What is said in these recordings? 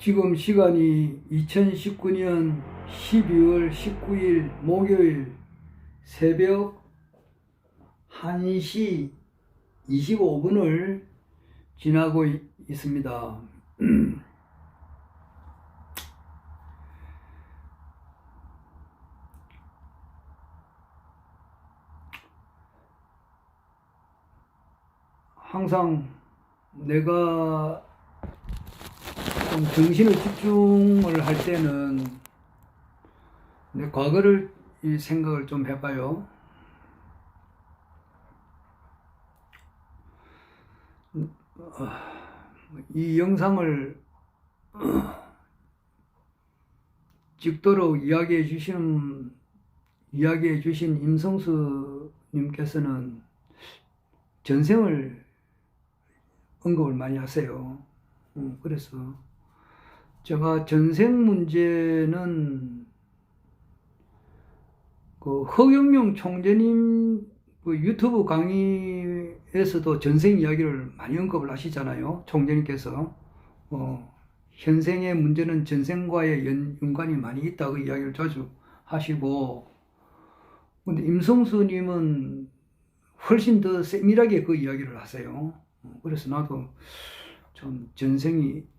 지금 시간이 2019년 12월 19일 목요일 새벽 1시 25분을 지나고 있습니다. 항상 내가 좀 정신을 집중을 할 때는 내 과거를 이 생각을 좀 해봐요. 이 영상을 찍도록 이야기해 주신 임성수 님께서는 전생을 언급을 많이 하세요. 그래서 제가 전생 문제는 그 허경영 총재님 그 유튜브 강의에서도 전생 이야기를 많이 언급을 하시잖아요. 총재님께서 현생의 문제는 전생과의 연관이 많이 있다고 이야기를 자주 하시고, 근데 임성수님은 훨씬 더 세밀하게 그 이야기를 하세요. 그래서 나도 좀 전생이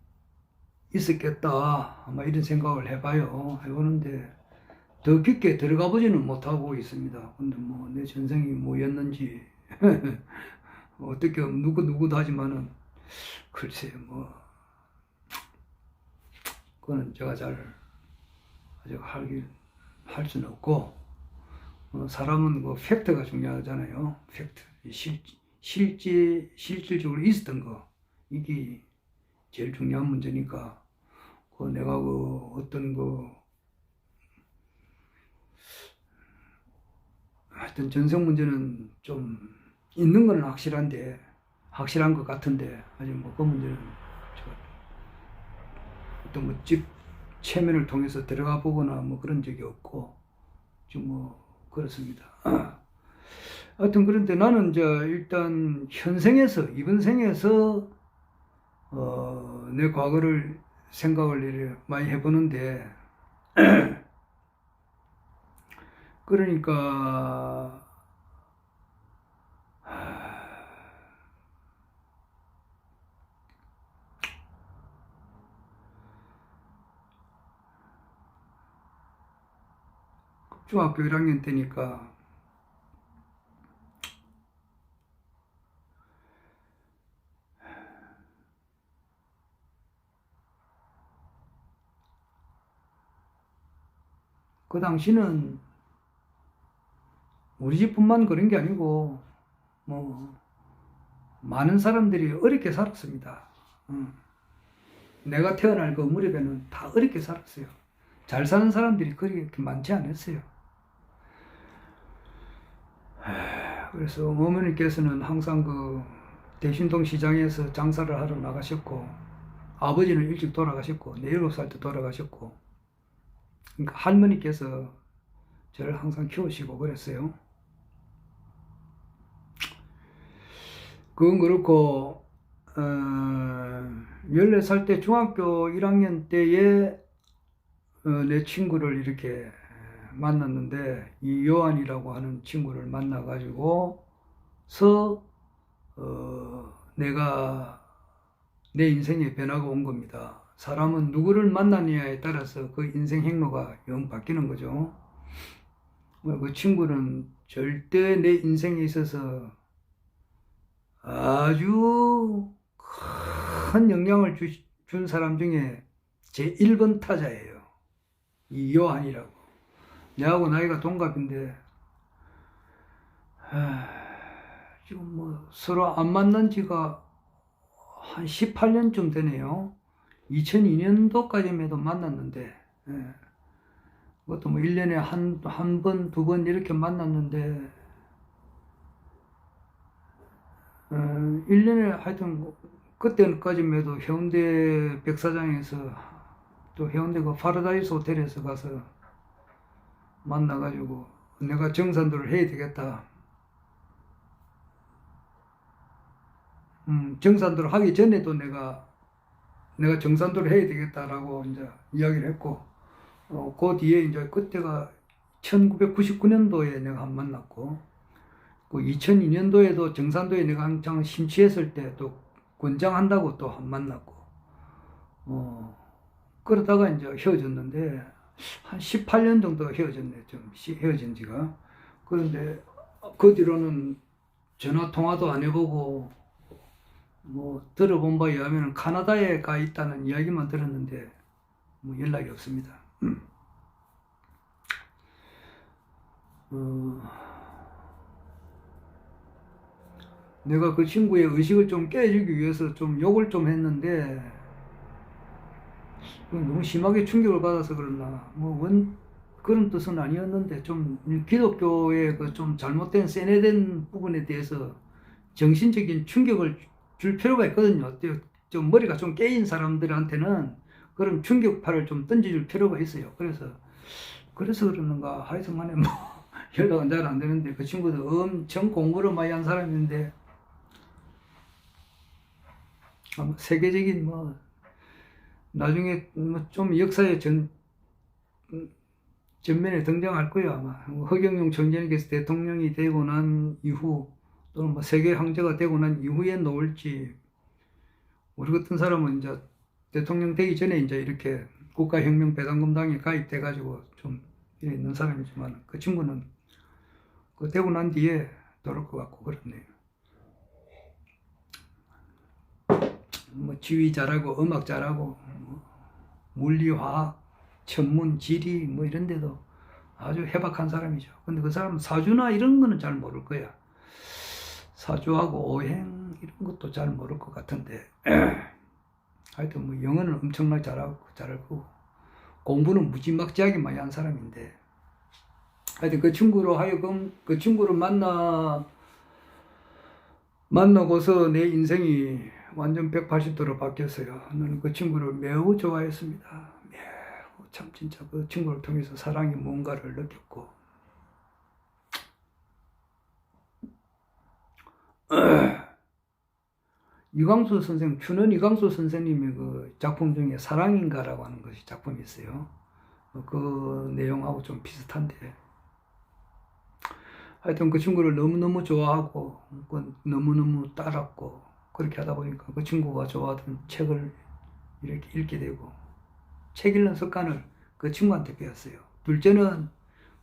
있었겠다 아마 이런 생각을 해보는데 더 깊게 들어가 보지는 못하고 있습니다. 근데 뭐 내 전생이 뭐였는지 어떻게 누구도 하지만은 글쎄 뭐 그거는 제가 잘 아직 할 수는 없고, 사람은 그 팩트가 중요하잖아요. 팩트, 실질적으로 있었던 거, 이게 제일 중요한 문제니까 내가 어떤 하여튼 전생 문제는 좀 있는 건 확실한 것 같은데 아직 뭐 그 문제는 어떤 집 체면을 통해서 들어가 보거나 뭐 그런 적이 없고 좀 그렇습니다. 하여튼 그런데 나는 이제 일단 이번 생에서 내 과거를 생각을 많이 해보는데 그러니까 중학교 1학년 때니까 그 당시는 우리 집뿐만 그런 게 아니고 뭐 많은 사람들이 어렵게 살았습니다. 내가 태어날 그 무렵에는 다 어렵게 살았어요. 잘 사는 사람들이 그렇게 많지 않았어요. 그래서 어머니께서는 항상 그 대신동 시장에서 장사를 하러 나가셨고, 아버지는 일찍 돌아가셨고, 7살 때 돌아가셨고, 그러니까 할머니께서 저를 항상 키우시고 그랬어요. 그건 그렇고 14살 때 중학교 1학년 때에 내 친구를 이렇게 만났는데, 이요한이라고 하는 친구를 만나가지고서 내가 내 인생의 변화가 온 겁니다. 사람은 누구를 만나느냐에 따라서 그 인생 행로가 영 바뀌는 거죠. 그 친구는 절대 내 인생에 있어서 아주 큰 영향을 준 사람 중에 제 1번 타자예요. 이 요한이라고. 내하고 나이가 동갑인데 지금 뭐 서로 안 만난 지가 한 18년쯤 되네요. 2002년도까지도 만났는데, 그것도 뭐 1년에 한 번, 두 번 이렇게 만났는데, 1년에 하여튼 그때까지만 해도 해운대 백사장에서 또 해운대 그 파라다이스 호텔에서 가서 만나가지고 내가 정산도를 해야 되겠다. 정산도를 하기 전에도 내가 내가 정산도를 해야 되겠다라고 이제 이야기를 했고, 그 뒤에 이제 그때가 1999년도에 내가 한 만났고, 그 2002년도에도 정산도에 내가 한창 심취했을 때 또 권장한다고 또 한 만났고, 그러다가 이제 헤어졌는데, 한 18년 정도 헤어졌네, 좀 헤어진 지가. 그런데 그 뒤로는 전화 통화도 안 해보고, 뭐 들어본 바에 의하면 카나다에 가 있다는 이야기만 들었는데 뭐 연락이 없습니다. 내가 그 친구의 의식을 좀 깨주기 위해서 좀 욕을 좀 했는데 너무 심하게 충격을 받아서 그러나 그런 뜻은 아니었는데 좀 기독교의 그 좀 잘못된 세뇌된 부분에 대해서 정신적인 충격을 줄 필요가 있거든요. 좀 머리가 좀 깨인 사람들한테는 그런 충격파를 좀 던져줄 필요가 있어요. 그래서 그러는가 하여튼간에 뭐 연락은 잘 안 되는데 그 친구도 엄청 공부를 많이 한 사람인데 세계적인 뭐 나중에 뭐 좀 역사의 전면에 등장할 거예요 아마. 허경영 총재님께서 대통령이 되고 난 이후 또는 뭐 세계 황제가 되고 난 이후에 나올지, 우리 같은 사람은 이제 대통령 되기 전에 이제 이렇게 국가혁명배당금당에 가입돼 가지고 좀 이래 있는 사람이지만 그 친구는 그 되고 난 뒤에 돌을 것 같고 그렇네요. 뭐 지휘 잘하고 음악 잘하고 물리 화학 천문 지리 뭐 이런 데도 아주 해박한 사람이죠. 근데 그 사람은 사주나 이런 거는 잘 모를 거야. 사주하고 오행 이런 것도 잘 모를 것 같은데 하여튼 뭐 영어는 엄청나게 잘하고 공부는 무지막지하게 많이 한 사람인데, 하여튼 그 친구로 하여금 그 친구를 만나고서 내 인생이 완전 180도로 바뀌었어요. 저는 그 친구를 매우 좋아했습니다. 매우 참 진짜 그 친구를 통해서 사랑이 뭔가를 느꼈고, 이광수 선생, 춘원 이광수 선생님의 그 작품 중에 사랑인가라고 하는 것이 작품이 있어요. 그 내용하고 좀 비슷한데, 하여튼 그 친구를 너무너무 좋아하고, 너무너무 따랐고, 그렇게 하다 보니까 그 친구가 좋아하던 책을 이렇게 읽게 되고, 책 읽는 습관을 그 친구한테 배웠어요. 둘째는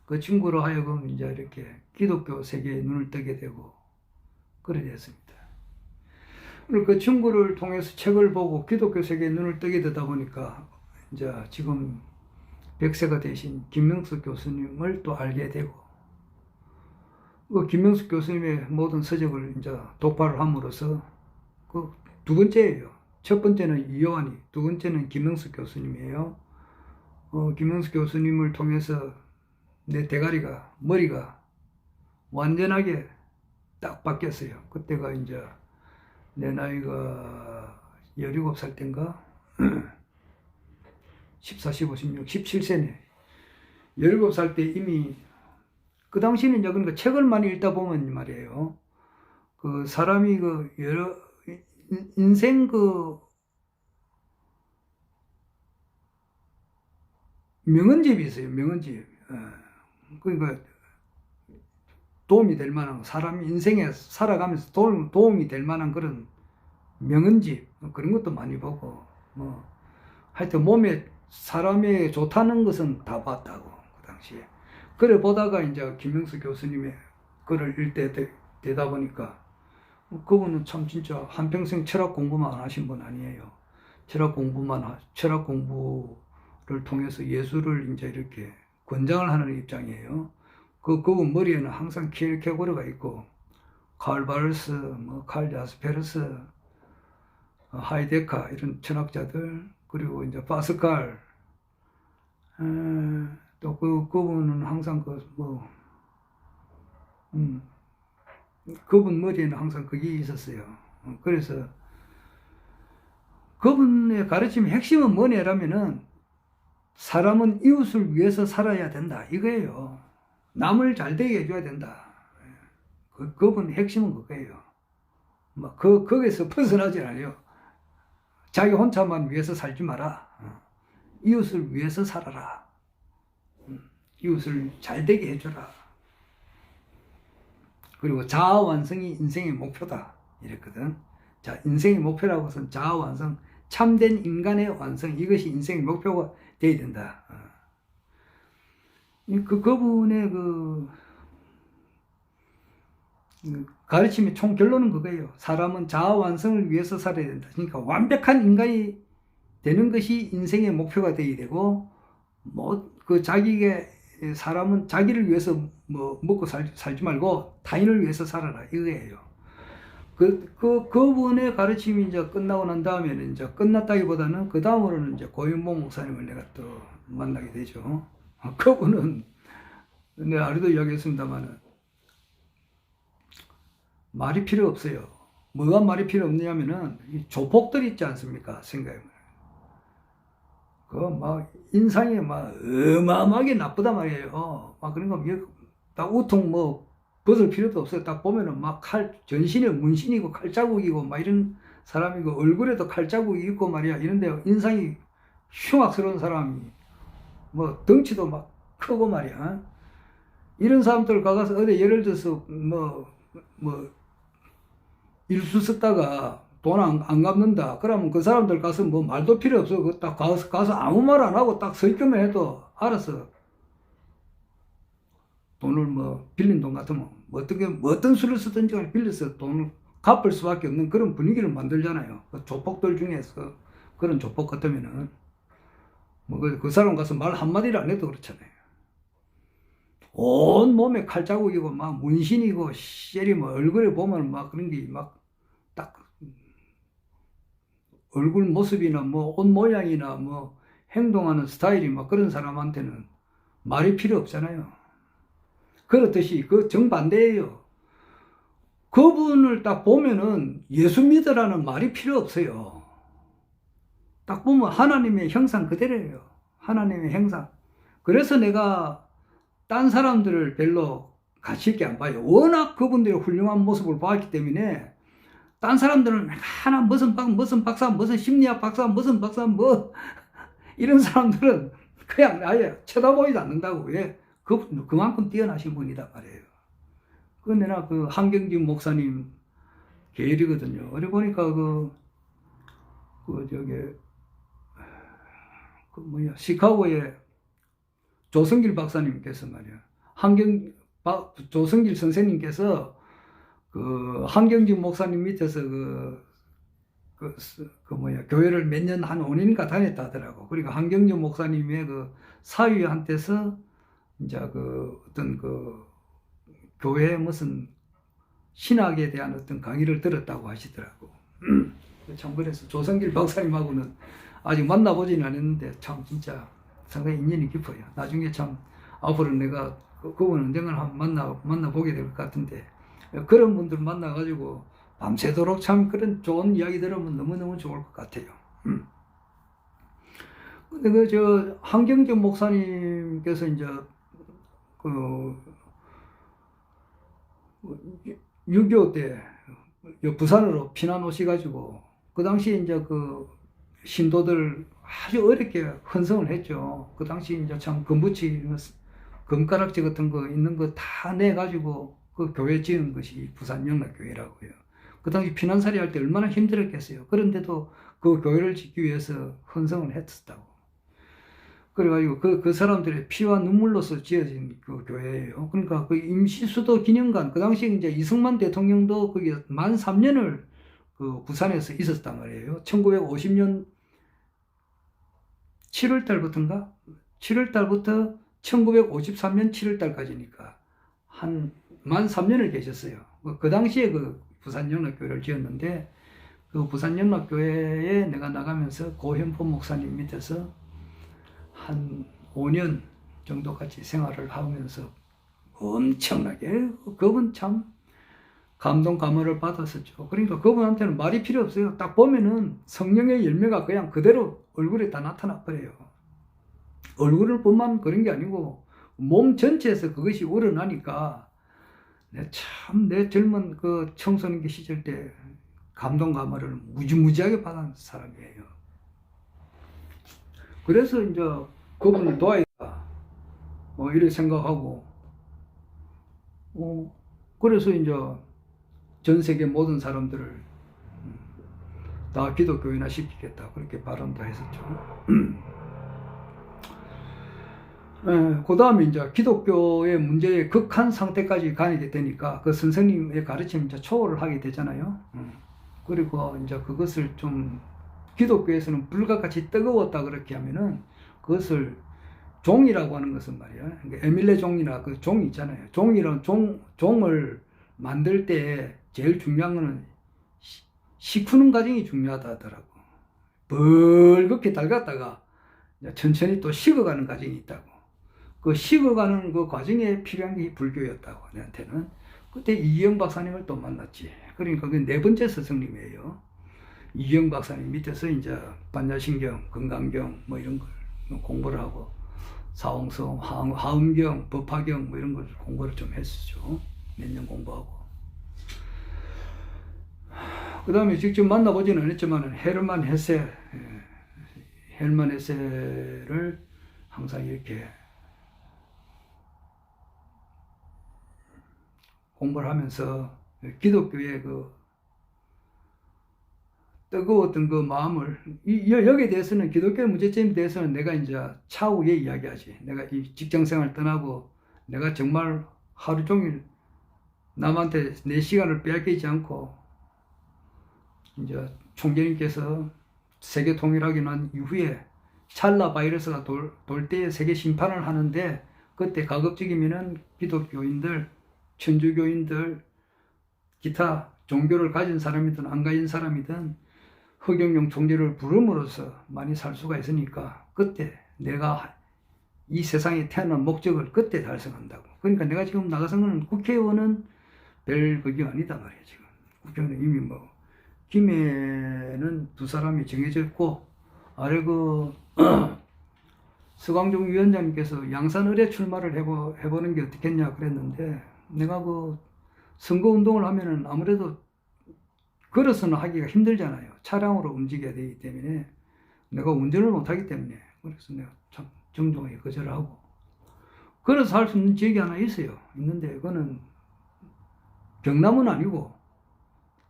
그 친구로 하여금 이제 이렇게 기독교 세계에 눈을 뜨게 되고, 그래 됐습니다. 그 친구를 통해서 책을 보고 기독교 세계에 눈을 뜨게 되다 보니까 이제 지금 100세가 되신 김명숙 교수님을 또 알게 되고, 그 김명숙 교수님의 모든 서적을 이제 독파를 함으로써 그 두 번째예요. 첫 번째는 이요한이, 두 번째는 김명숙 교수님이에요. 김명숙 교수님을 통해서 내 대가리가, 머리가 완전하게 딱 바뀌었어요. 그때가 이제 내 나이가 17살 때인가? 14, 15, 16, 17세네. 17살 때 이미, 그 당시는 이제 그러니까 책을 많이 읽다 보면 말이에요. 그 사람이 그 인생 그 명언집이 있어요. 명언집. 그러니까 도움이 될 만한, 사람 인생에 살아가면서 도움이 될 만한 그런 명언집, 그런 것도 많이 보고, 뭐 하여튼 몸에 사람에 좋다는 것은 다 봤다고 그 당시에. 그래 보다가 이제 김명수 교수님의 글을 읽게 되다 보니까 그분은 참 진짜 한평생 철학 공부만 하신 분 아니에요. 철학 공부를 통해서 예술을 이제 이렇게 권장을 하는 입장이에요. 그분 머리에는 항상 킬케고르가 있고, 칼 바르스, 뭐 칼 자스페르스, 하이데카 이런 철학자들, 그리고 이제 파스칼, 또 그분은 항상 그분 머리에는 항상 그게 있었어요. 그래서 그분의 가르침의 핵심은 뭐냐라면은 사람은 이웃을 위해서 살아야 된다 이거예요. 남을 잘 되게 해줘야 된다. 그분의 핵심은 그거예요. 거기서 벗어나지 않아요. 자기 혼자만 위해서 살지 마라. 이웃을 위해서 살아라. 이웃을 잘 되게 해줘라. 그리고 자아 완성이 인생의 목표다. 이랬거든. 자, 인생의 목표라고 해서 자아 완성, 참된 인간의 완성, 이것이 인생의 목표가 되어야 된다. 그분의 가르침의 총 결론은 그거예요. 사람은 자아 완성을 위해서 살아야 된다. 그러니까 완벽한 인간이 되는 것이 인생의 목표가 되어야 되고, 사람은 자기를 위해서 먹고 살지 말고 타인을 위해서 살아라. 이거예요. 그분의 가르침이 이제 끝나고 난 다음에는 이제 끝났다기보다는 그 다음으로는 이제 고윤봉 목사님을 내가 또 만나게 되죠. 그분은 내가 아래도 이야기했습니다만은 말이 필요 없어요. 뭐가 말이 필요 없냐면은 이 조폭들 있지 않습니까? 생각해보면. 인상이 어마어마하게 나쁘단 말이에요. 그러니까 딱 우통 벗을 필요도 없어요. 딱 보면은 전신에 문신이고 칼자국이고 이런 사람이고 얼굴에도 칼자국이 있고 말이야. 이런데 인상이 흉악스러운 사람이 덩치도 크고 말이야. 이런 사람들 가서 어디 예를 들어서 일수 썼다가 돈 안 갚는다. 그러면 그 사람들 가서 말도 필요 없어. 딱 가서 아무 말 안 하고 딱 서 있기만 해도 알아서 돈을 빌린 돈 같으면 어떤 수를 쓰든지 간에 빌려서 돈을 갚을 수밖에 없는 그런 분위기를 만들잖아요. 조폭들 중에서 그런 조폭 같으면은 그 사람 가서 말 한마디를 안 해도 그렇잖아요. 온 몸에 칼자국이고 문신이고 셀이 얼굴에 보면 그런 게 딱 얼굴 모습이나 옷 모양이나 행동하는 스타일이 그런 사람한테는 말이 필요 없잖아요. 그렇듯이 정반대예요. 그분을 딱 보면은 예수 믿으라는 말이 필요 없어요. 딱 보면 하나님의 형상 그대로예요. 하나님의 형상. 그래서 내가 딴 사람들을 별로 가치 있게 안 봐요. 워낙 그분들의 훌륭한 모습을 봤기 때문에 딴 사람들은 하나 무슨 박사, 무슨 심리학 박사, 무슨 박사, 이런 사람들은 그냥 아예 쳐다보지도 않는다고. 왜? 그만큼 뛰어나신 분이다 말이에요. 내가 한경진 목사님 계열이거든요. 어디 보니까 시카고의 조성길 박사님께서 말이야. 조성길 선생님께서 한경진 목사님 밑에서 교회를 몇 년 한 5년인가 다녔다 하더라고. 그러니까 한경진 목사님의 사위한테서 이제 어떤 교회 무슨 신학에 대한 어떤 강의를 들었다고 하시더라고. 참 그래서 조성길 박사님하고는 아직 만나보지는 않았는데 참 진짜 상당히 인연이 깊어요. 나중에 참 앞으로 내가 그분 언젠가 한번 만나보게 될 것 같은데, 그런 분들 만나가지고 밤새도록 참 그런 좋은 이야기 들으면 너무너무 좋을 것 같아요. 근데 한경정 목사님께서 이제 6.25 때 부산으로 피난 오셔가지고 그 당시에 이제 신도들 아주 어렵게 헌성을 했죠. 그 당시 이제 참 금붙이 금가락지 같은 거 있는 거 다 내가지고 교회 지은 것이 부산영락교회라고요. 그 당시 피난살이 할 때 얼마나 힘들었겠어요. 그런데도 그 교회를 짓기 위해서 헌성을 했었다고. 그래가지고 그 사람들의 피와 눈물로서 지어진 교회예요. 그러니까 임시수도 기념관, 그 당시 이제 이승만 대통령도 거기 만 3년을 부산에서 있었단 말이에요. 1950년 7월 달부터인가? 7월 달부터 1953년 7월 달까지니까 만 3년을 계셨어요. 그 당시에 부산영락교회를 지었는데, 부산영락교회에 내가 나가면서 고현포 목사님 밑에서 한 5년 정도 같이 생활을 하면서 엄청나게 그분 참 감동 감화를 받았었죠. 그러니까 그분한테는 말이 필요 없어요. 딱 보면은 성령의 열매가 그냥 그대로 얼굴에 다 나타나 버려요. 얼굴을 뿐만 그런 게 아니고 몸 전체에서 그것이 우러나니까 내 젊은 청소년기 시절 때 감동 감화를 무지무지하게 받은 사람이에요. 그래서 이제 그분을 도와야겠다. 이렇게 생각하고, 그래서 이제 전 세계 모든 사람들을 다 기독교인화 시키겠다. 그렇게 발언도 했었죠. 그 다음에 이제 기독교의 문제의 극한 상태까지 가게 되니까 그 선생님의 가르침을 이제 초월을 하게 되잖아요. 그리고 이제 그것을 좀 기독교에서는 불같이 뜨거웠다 그렇게 하면은 그것을 종이라고 하는 것은 말이야. 그러니까 에밀레 종이나 그 종이 있잖아요. 종이란 종을 만들 때 제일 중요한 거는 식히는 과정이 중요하다 하더라고. 벌겋게 달갔다가 천천히 또 식어가는 과정이 있다고. 그 식어가는 그 과정에 필요한 게 불교였다고, 내한테는. 그때 이영 박사님을 또 만났지. 그러니까 그 네 번째 스승님이에요. 이영 박사님 밑에서 이제 반야신경, 건강경 뭐 이런 걸 공부를 하고, 사홍성, 화엄경, 법화경 뭐 이런 걸 공부를 좀 했었죠. 몇 년 공부하고. 그 다음에 직접 만나보지는 않았지만 헤르만 헤세를 항상 이렇게 공부를 하면서 기독교의 그 뜨거웠던 그 마음을, 여기에 대해서는, 기독교의 문제점에 대해서는 내가 이제 차후에 이야기하지. 내가 이 직장 생활 떠나고 내가 정말 하루 종일 남한테 내 시간을 빼앗기지 않고 이제 총재님께서 세계 통일하기 난 이후에 찰나 바이러스가 돌 때에 세계 심판을 하는데, 그때 가급적이면은 기독교인들, 천주교인들, 기타 종교를 가진 사람이든 안 가진 사람이든 허경영 총재를 부름으로써 많이 살 수가 있으니까, 그때 내가 이 세상에 태어난 목적을 그때 달성한다고. 그러니까 내가 지금 나가선 거는 국회의원은 별 그게 아니다 말이야. 지금 국회의원은 이미 뭐 김해는 두 사람이 정해져 있고, 아래 그 서광종 위원장님께서 양산 의뢰 출마를 해보는 게 어떻겠냐 그랬는데, 내가 그 선거운동을 하면은 아무래도 걸어서는 하기가 힘들잖아요. 차량으로 움직여야 되기 때문에, 내가 운전을 못하기 때문에, 그래서 내가 참 정중하게 거절하고, 걸어서 할 수 있는 지역이 하나 있어요. 있는데 그거는 경남은 아니고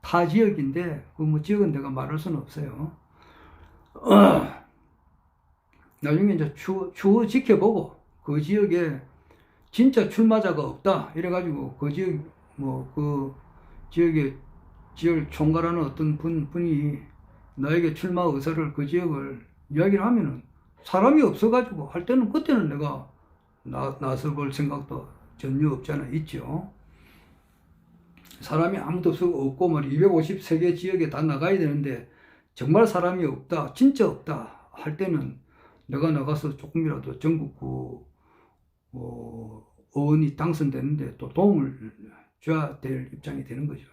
타 지역인데, 그 뭐 지역은 내가 말할 수는 없어요. 나중에 이제 추후 지켜보고, 그 지역에 진짜 출마자가 없다 이래가지고 그 지역 그 지역에 지역 총괄하는 어떤 분이 나에게 출마 의사를, 그 지역을 이야기를 하면은 사람이 없어가지고 할 때는, 그때는 내가 나서볼 생각도 전혀 없잖아. 있죠. 사람이 아무도 없고 뭐 253개 지역에 다 나가야 되는데 정말 사람이 없다, 진짜 없다 할 때는 내가 나가서 조금이라도 전국구 의원이 당선되는데 또 도움을 줘야 될 입장이 되는 거죠.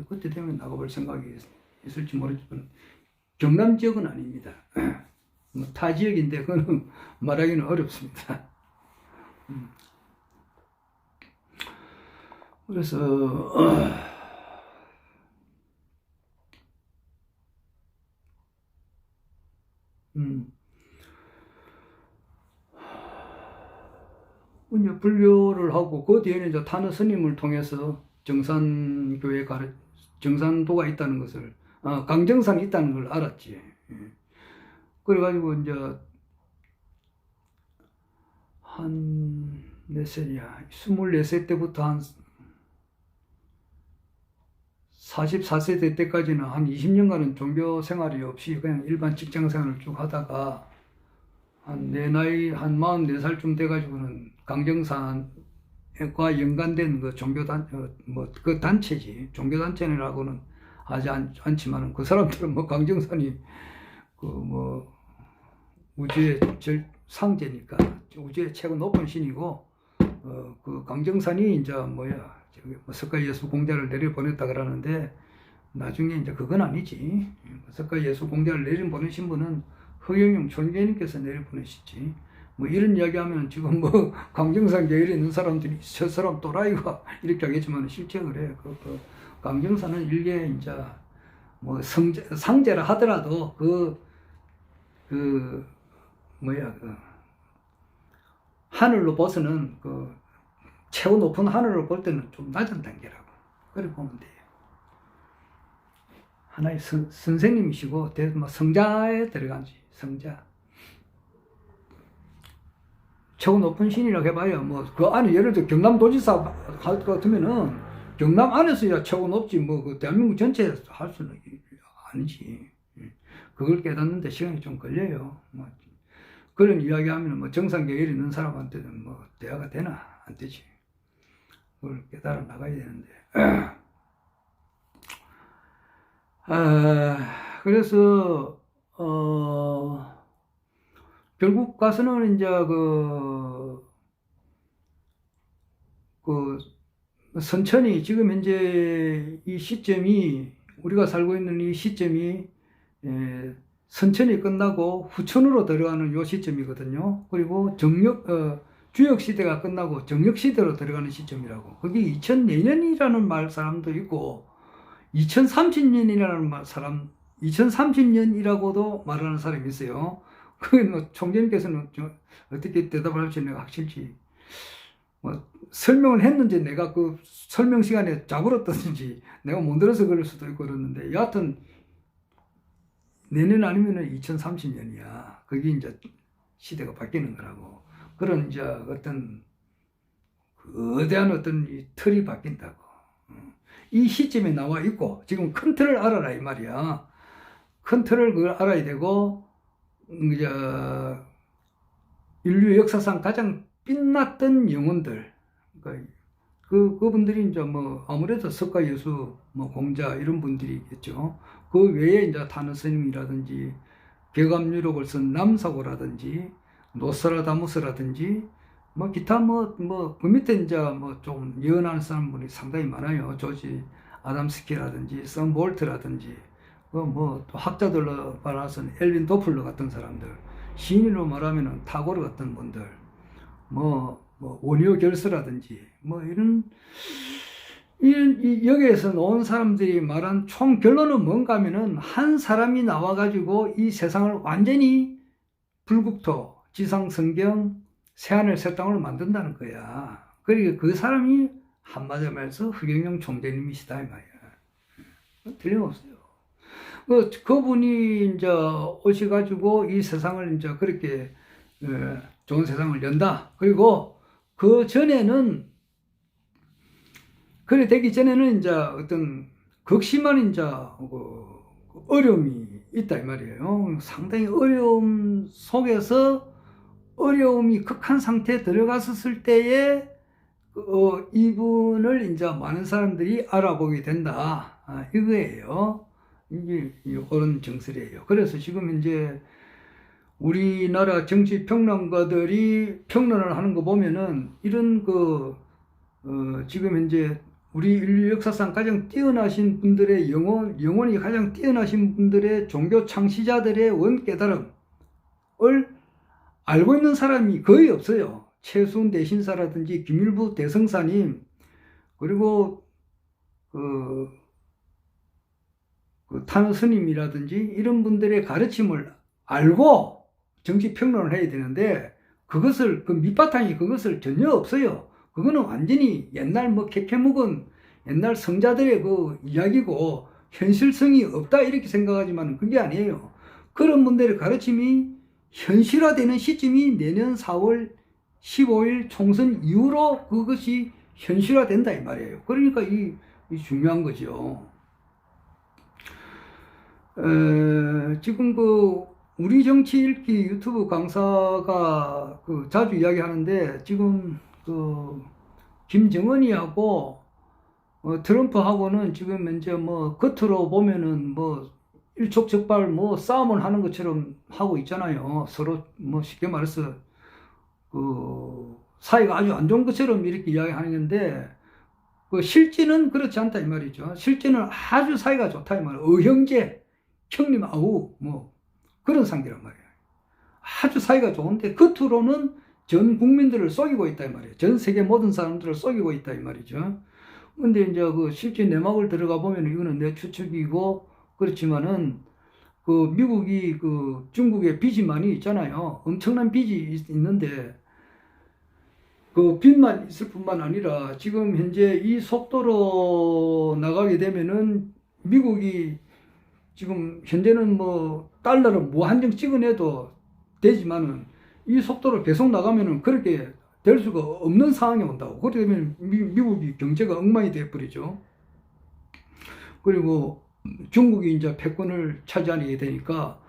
그때 되면 나가볼 생각이 있을지 모르지만 경남 지역은 아닙니다. 뭐 타 지역인데 그건 말하기는 어렵습니다. 그래서 이제 불교를 하고, 그 뒤에는 이제 탄원 스님을 통해서 정산도가 있다는 것을, 강정산이 있다는 걸 알았지. 그래가지고 이제 한 몇 살이야? 24세 때부터 한 44세 될 때까지는 한 20년간은 종교 생활이 없이 그냥 일반 직장 생활을 쭉 하다가, 내 나이 한 44살쯤 돼가지고는 강정산과 연관된 그 그 단체지. 종교단체라고는 하지 않지만은, 그 사람들은 뭐 강정산이 우주의 상제니까, 우주의 최고 높은 신이고, 그 강정산이 이제 석가 예수 공자를 내려보냈다 그러는데, 나중에 이제 그건 아니지. 석가 예수 공자를 내려보내신 분은 허경영 총재님께서 내려보내셨지. 뭐 이런 이야기하면 지금 뭐 강정산 계열에 있는 사람들이 저 사람 또라이가 이렇게 하겠지만, 실제 그래. 강정산은 일개 이제 뭐 상제라 하더라도 그 뭐야 하늘로 봐서는 최고 높은 하늘을 볼 때는 좀 낮은 단계라고 그렇게 보면 돼요. 하나의 선생님이시고 성자에 들어간지 성자. 최고 높은 신이라고 해봐야 그 안에 예를 들어 경남도지사 할 것 같으면은 경남 안에서야 최고 높지 대한민국 전체에서 할 수는 아니지. 그걸 깨닫는데 시간이 좀 걸려요. 그런 이야기하면 정상계열이 있는 사람한테는 대화가 되나 안 되지. 그걸 깨달아 나가야 되는데. 그래서 결국 가서는 이제 선천히 지금 현재 이 시점이 우리가 살고 있는 이 시점이 선천이 끝나고 후천으로 들어가는 요 시점이거든요. 그리고 주역 시대가 끝나고 정역 시대로 들어가는 시점이라고. 그게 2004년이라는 말 사람도 있고 2030년이라는 사람 2030년이라고도 말하는 사람이 있어요. 총재님께서는 어떻게 대답을 할지 내가 확실히 설명을 했는지 내가 그 설명 시간에 잡으렀든지 내가 못 들어서 그럴 수도 있고 그러는데 여하튼 내년 아니면은 2030년이야. 그게 이제 시대가 바뀌는 거라고. 그런 이제 어떤 거대한 어떤 이 틀이 바뀐다고. 이 시점에 나와 있고 지금 큰 틀을 알아라 이 말이야. 큰 틀을 그걸 알아야 되고 이제 인류 역사상 가장 빛났던 영혼들 그분들이 이제 아무래도 석가 예수 공자 이런 분들이겠죠. 그 외에 이제 타너 스님이라든지 개감유록을 쓴 남사고라든지 노스트라다무스라든지 기타 그 밑에 이제 좀 예언하는 사람분이 상당히 많아요. 조지 아담스키라든지 선 볼트라든지 또 학자들로 말해서는 엘빈 도플러 같은 사람들, 시인으로 말하면은 타고르 같은 분들, 원효 결스라든지 이런 여기에서 나온 사람들이 말한 총 결론은 뭔가 하면은 한 사람이 나와가지고 이 세상을 완전히 불국토, 지상성경, 새하늘 새 땅으로 만든다는 거야. 그러니까 그 사람이 한마디로 말해서 흑영룡 총재님이시다 이 말이야. 틀림없어요. 그분이 이제 오셔가지고 이 세상을 이제 그렇게 좋은 세상을 연다. 그리고 그 전에는 그래 되기 전에는 이제 어떤 극심한 이제 어려움이 있다 이 말이에요. 상당히 어려움 속에서 어려움이 극한 상태에 들어갔었을 때에 이분을 이제 많은 사람들이 알아보게 된다. 이거예요. 이게 옳은 정설이에요. 그래서 지금 이제 우리나라 정치 평론가들이 평론을 하는 거 보면은 이런 지금 현재 우리 인류 역사상 가장 뛰어나신 분들의 영혼이 가장 뛰어나신 분들의 종교 창시자들의 원깨달음을 알고 있는 사람이 거의 없어요. 최수훈 대신사라든지 김일부 대성사님 그리고 타너 스님이라든지 이런 분들의 가르침을 알고 정치 평론을 해야 되는데 그것을 밑바탕이 그것을 전혀 없어요. 그거는 완전히 옛날 캐캐묵은 옛날 성자들의 이야기고 현실성이 없다 이렇게 생각하지만 그게 아니에요. 그런 분들의 가르침이 현실화되는 시점이 내년 4월 15일 총선 이후로 그것이 현실화된다 이 말이에요. 그러니까 이 중요한 거죠. 지금 우리 정치 읽기 유튜브 강사가 자주 이야기하는데 지금 김정은이하고 트럼프하고는 지금 이제 겉으로 보면은 일촉즉발 싸움을 하는 것처럼 하고 있잖아요. 서로 쉽게 말해서 사이가 아주 안 좋은 것처럼 이렇게 이야기하는데 실제는 그렇지 않다 이 말이죠. 실제는 아주 사이가 좋다 이 말이에요. 형제, 형님 아우 그런 관계란 말이에요. 아주 사이가 좋은데 겉으로는 전 국민들을 속이고 있다 이 말이에요. 전 세계 모든 사람들을 속이고 있다 이 말이죠. 근데 이제 실제 내막을 들어가 보면 이거는 내 추측이고 그렇지만은 그 미국이 그 중국에 빚이 많이 있잖아요. 엄청난 빚이 있는데 그 빚만 있을 뿐만 아니라 지금 현재 이 속도로 나가게 되면은 미국이 지금 현재는 뭐 달러를 무한정 찍어내도 되지만은 이 속도로 계속 나가면은 그렇게 될 수가 없는 상황이 온다고. 그렇게 되면 미국이 경제가 엉망이 되어버리죠. 그리고 중국이 이제 패권을 차지하게 되니까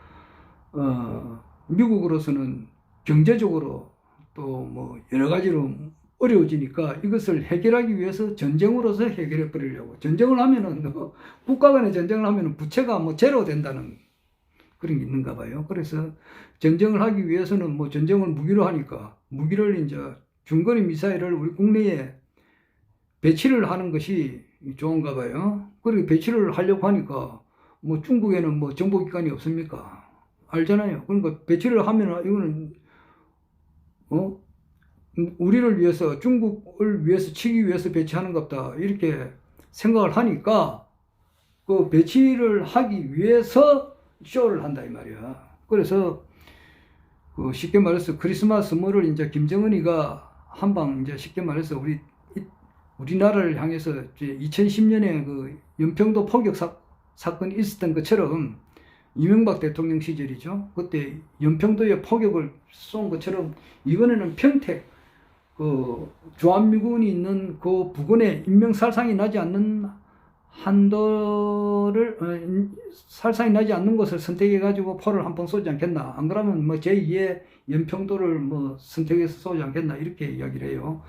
미국으로서는 경제적으로 또 뭐 여러 가지로 어려워지니까 이것을 해결하기 위해서 전쟁으로서 해결해 버리려고. 전쟁을 하면은 국가 간의 전쟁을 하면은 부채가 뭐 제로 된다는 그런 게 있는가 봐요. 그래서 전쟁을 하기 위해서는 뭐 전쟁을 무기로 하니까 무기를 이제 중거리 미사일을 우리 국내에 배치를 하는 것이 좋은가 봐요. 그리고 배치를 하려고 하니까 뭐 중국에는 뭐 정보기관이 없습니까? 알잖아요. 그러니까 배치를 하면 이거는 우리를 위해서 중국을 위해서 치기 위해서 배치하는 것다 이렇게 생각을 하니까 그 배치를 하기 위해서 쇼를 한다 이 말이야. 그래서 그 쉽게 말해서 크리스마스 선물을 이제 김정은이가 한방 이제 쉽게 말해서 우리나라를 향해서 2010년에 그 연평도 포격 사건이 있었던 것처럼 이명박 대통령 시절이죠. 그때 연평도에 포격을 쏜 것처럼 이번에는 평택 그 주한미군이 있는 그 부근에 인명살상이 나지 않는 한도를 살상이 나지 않는 곳을 선택해 가지고 포를 한 번 쏘지 않겠나. 안 그러면 뭐 제2의 연평도를 뭐 선택해서 쏘지 않겠나 이렇게 이야기를 해요.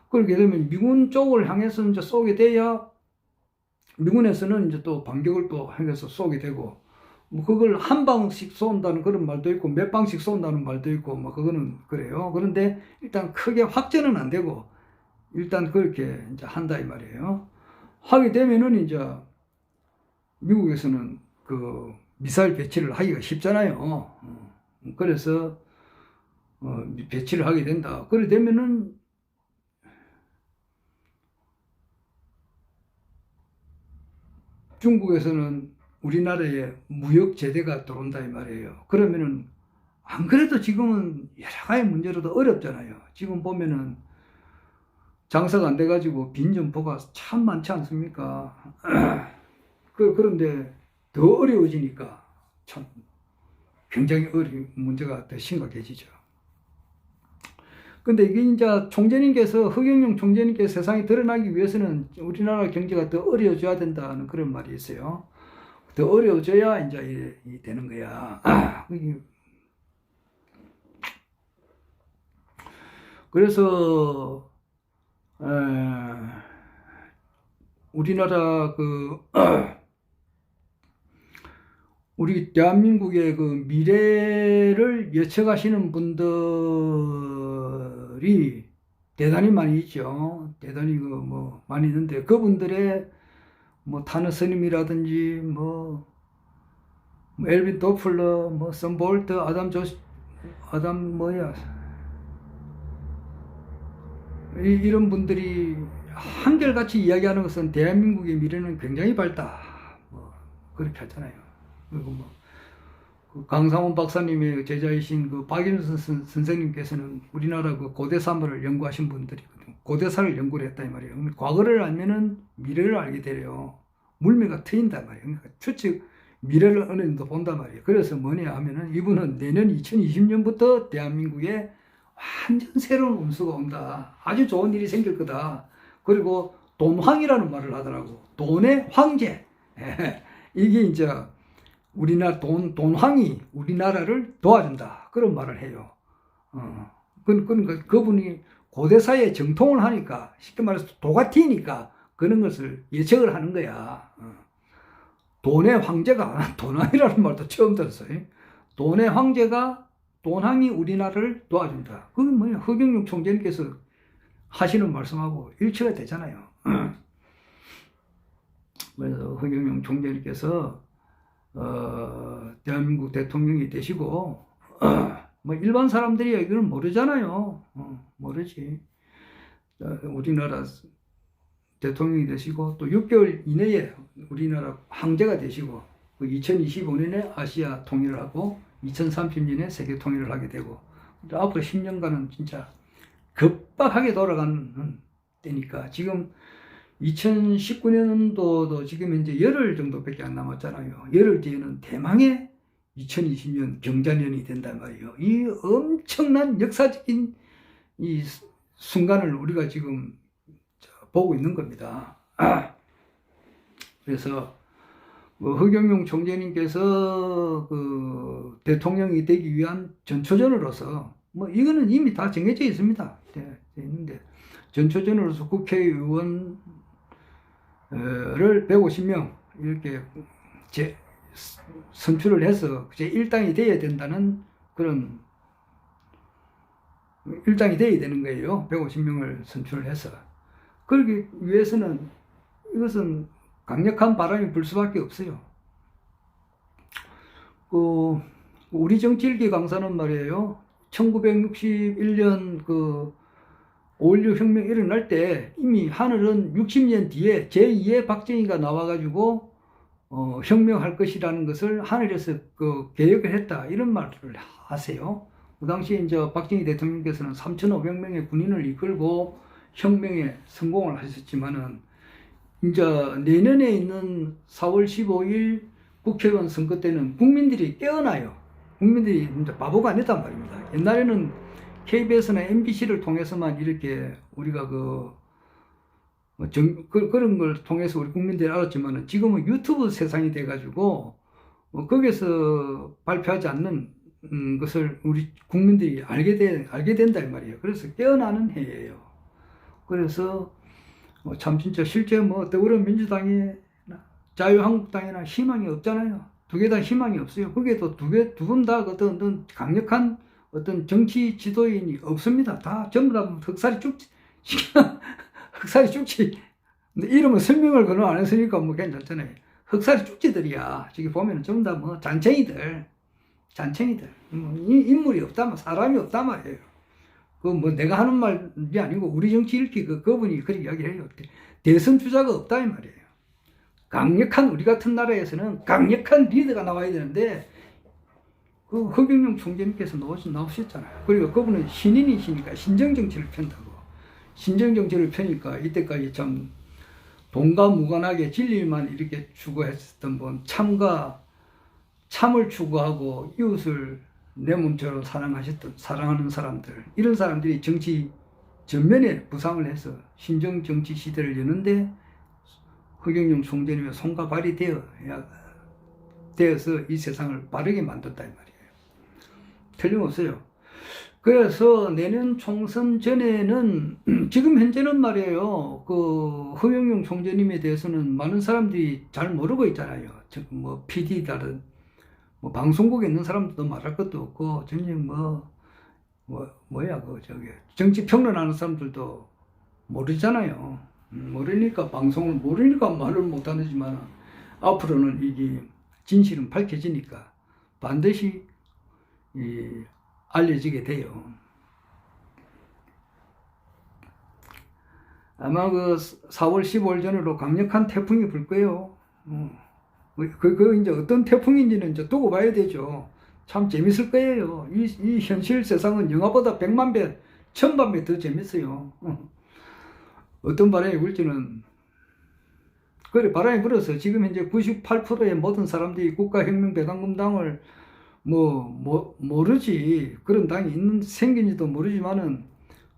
그렇게 되면 미군 쪽을 향해서 이제 쏘게 돼야 미군에서는 이제 또 반격을 또 해서 쏘게 되고 뭐 그걸 한 방씩 쏜다는 그런 말도 있고 몇 방씩 쏜다는 말도 있고 뭐 그거는 그래요. 그런데 일단 크게 확전은 안 되고 일단 그렇게 이제 한다 이 말이에요. 하게 되면은 이제 미국에서는 그 미사일 배치를 하기가 쉽잖아요. 그래서 배치를 하게 된다. 그래 되면은 중국에서는 우리나라에 무역 제재가 들어온다 이 말이에요. 그러면은 안 그래도 지금은 여러 가지 문제로도 어렵잖아요. 지금 보면은 장사가 안 돼가지고 빈점포가 참 많지 않습니까? 그런데 더 어려워지니까 참 굉장히 문제가 더 심각해지죠. 근데 이게 이제 총재님께서, 허경영 총재님께서 세상에 드러나기 위해서는 우리나라 경제가 더 어려워져야 된다는 그런 말이 있어요. 더 어려워져야 이제 되는 거야. 그래서, 우리나라 우리 대한민국의 그 미래를 예측하시는 분들이 대단히 많이 있죠. 대단히 뭐 많이 있는데 그분들의 뭐 타너 스님이라든지 뭐 엘빈 도플러, 뭐 썬볼트, 이런 분들이 한결같이 이야기하는 것은 대한민국의 미래는 굉장히 밝다. 뭐 그렇게 하잖아요. 그리고 뭐 그 강상훈 박사님의 제자이신 그 박인순 선생님께서는 우리나라 그 고대사물을 연구하신 분들이거든요. 고대사를 연구를 했다 이 말이에요. 과거를 알면은 미래를 알게 되려 물매가 트인단 말이에요. 그러니까 추측 미래를 어느 정도 본단 말이에요. 그래서 뭐냐 하면은 이분은 내년 2020년부터 대한민국에 완전 새로운 운수가 온다. 아주 좋은 일이 생길 거다. 그리고 돈황이라는 말을 하더라고. 돈의 황제. 이게 이제 우리나라 돈황이 우리나라를 도와준다. 그런 말을 해요. 그러니까 그분이 고대사에 정통을 하니까 쉽게 말해서 도가티니까 그런 것을 예측을 하는 거야. 돈의 황제가 돈황이라는 말도 처음 들었어요. 돈의 황제가 돈황이 우리나라를 도와준다. 그건 뭐야? 허경영 총재님께서 하시는 말씀하고 일치가 되잖아요. 그래서 허경영 총재님께서 대한민국 대통령이 되시고 뭐 일반 사람들이 이걸 모르잖아요. 모르지. 우리나라 대통령이 되시고 또 6개월 이내에 우리나라 황제가 되시고 2025년에 아시아 통일을 하고 2030년에 세계 통일을 하게 되고 앞으로 10년간은 진짜 급박하게 돌아가는 때니까 지금 2019년도도 지금 현재 열흘 정도밖에 안 남았잖아요. 열흘 뒤에는 대망의 2020년 경자년이 된단 말이에요. 이 엄청난 역사적인 이 순간을 우리가 지금 보고 있는 겁니다. 그래서 허경영 총재님께서 그 대통령이 되기 위한 전초전으로서 이거는 이미 다 정해져 있습니다. 있는데 전초전으로서 국회의원을 150명 이렇게 선출을 해서 제1당이 되어야 된다는 그런 일당이 되어야 되는 거예요. 150명을 선출을 해서. 그러기 위해서는 이것은 강력한 바람이 불 수밖에 없어요. 우리 정치일기 강사는 말이에요. 1961년 5.16 혁명 일어날 때 이미 하늘은 60년 뒤에 제2의 박정희가 나와가지고 혁명할 것이라는 것을 하늘에서 계획을 했다. 이런 말을 하세요. 그 당시에 이제 박정희 대통령께서는 3,500명의 군인을 이끌고 혁명에 성공을 하셨지만은 이제 내년에 있는 4월 15일 국회의원 선거 때는 국민들이 깨어나요. 국민들이 이제 바보가 아니단 말입니다. 옛날에는 KBS나 MBC를 통해서만 이렇게 우리가 그런 걸 통해서 우리 국민들이 알았지만은 지금은 유튜브 세상이 돼가지고 거기서 발표하지 않는 것을 우리 국민들이 알게 된다 이 말이에요. 그래서 깨어나는 해예요. 그래서 참 진짜 실제 더불어민주당이나 자유한국당이나 희망이 없잖아요. 두 개 다 희망이 없어요. 거기에도 두 분 다 어떤 강력한 어떤 정치 지도인이 없습니다. 다 전부 다 흑살이 죽지. 흑살이 죽지. 근데 이름은 설명을 그는 안 했으니까 괜찮잖아요. 흑살이 죽지들이야. 저기 보면 전부 다 잔챙이들. 인물이 없다, 사람이 없단 말이에요. 내가 하는 말이 아니고 우리 정치 읽기 그분이 그렇게 이야기해요. 대선 주자가 없다 이 말이에요. 강력한 우리 같은 나라에서는 강력한 리더가 나와야 되는데 허경영 총재님께서 나오셨잖아요. 그리고 그분은 신인이시니까 신정정치를 편다고. 신정정치를 펴니까 이때까지 참 돈과 무관하게 진리만 이렇게 추구했었던 분, 참을 추구하고 이웃을 내 몸처럼 사랑하는 사람들, 이런 사람들이 정치 전면에 부상을 해서 신정 정치 시대를 여는데 허경영 총재님의 손과 발이 되어서 이 세상을 바르게 만든다 이 말이에요. 틀림없어요. 그래서 내년 총선 전에는 지금 현재는 말이에요. 허경영 총재님에 대해서는 많은 사람들이 잘 모르고 있잖아요. 지금 PD다든 방송국에 있는 사람들도 말할 것도 없고, 전혀 정치 평론하는 사람들도 모르잖아요. 모르니까 말을 못하지만, 앞으로는 이게 진실은 밝혀지니까 반드시 알려지게 돼요. 아마 4월 15일 전으로 강력한 태풍이 불 거예요. 이제 어떤 태풍인지는 이제 두고 봐야 되죠. 참 재밌을 거예요. 이 현실 세상은 영화보다 100만 배, 1000만 배 더 재밌어요. 어떤 바람이 불지는, 그래, 바람이 불어서 지금 현재 98%의 모든 사람들이 국가혁명배당금당을 모르지. 그런 당이 생긴지도 모르지만은,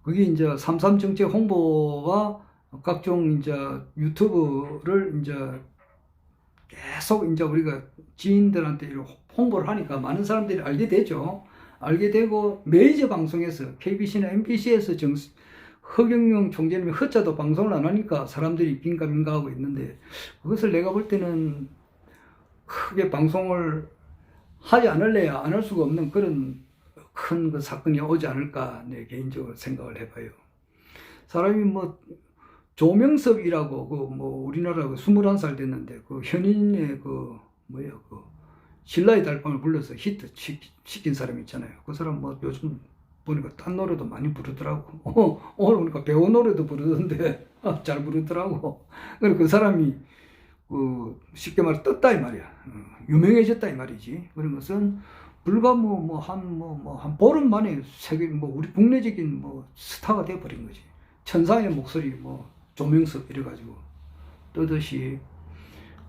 그게 이제 3.3 정책 홍보와 각종 이제 유튜브를 이제 계속 이제 우리가 지인들한테 홍보를 하니까 많은 사람들이 알게 되죠. 알게 되고 메이저 방송에서 KBC나 MBC에서 허경영 총재님이 헛자도 방송을 안 하니까 사람들이 민가민가하고 있는데, 그것을 내가 볼 때는 크게 방송을 하지 않을래야 안 할 수가 없는 그런 큰 사건이 오지 않을까 내 개인적으로 생각을 해봐요. 사람이 조명섭이라고 우리나라 21살 됐는데 현인의 신라의 달밤을 불러서 히트 시킨 사람이 있잖아요. 그 사람 요즘 보니까 딴 노래도 많이 부르더라고. 오늘 보니까 배우 노래도 부르던데 잘 부르더라고. 그래서 그 사람이 쉽게 말해 떴다 이 말이야. 유명해졌다 이 말이지. 그런 것은 불과 한 보름 만에 세계 우리 국내적인 스타가 되어버린 거지. 천상의 목소리 조명석 이래가지고 뜨듯이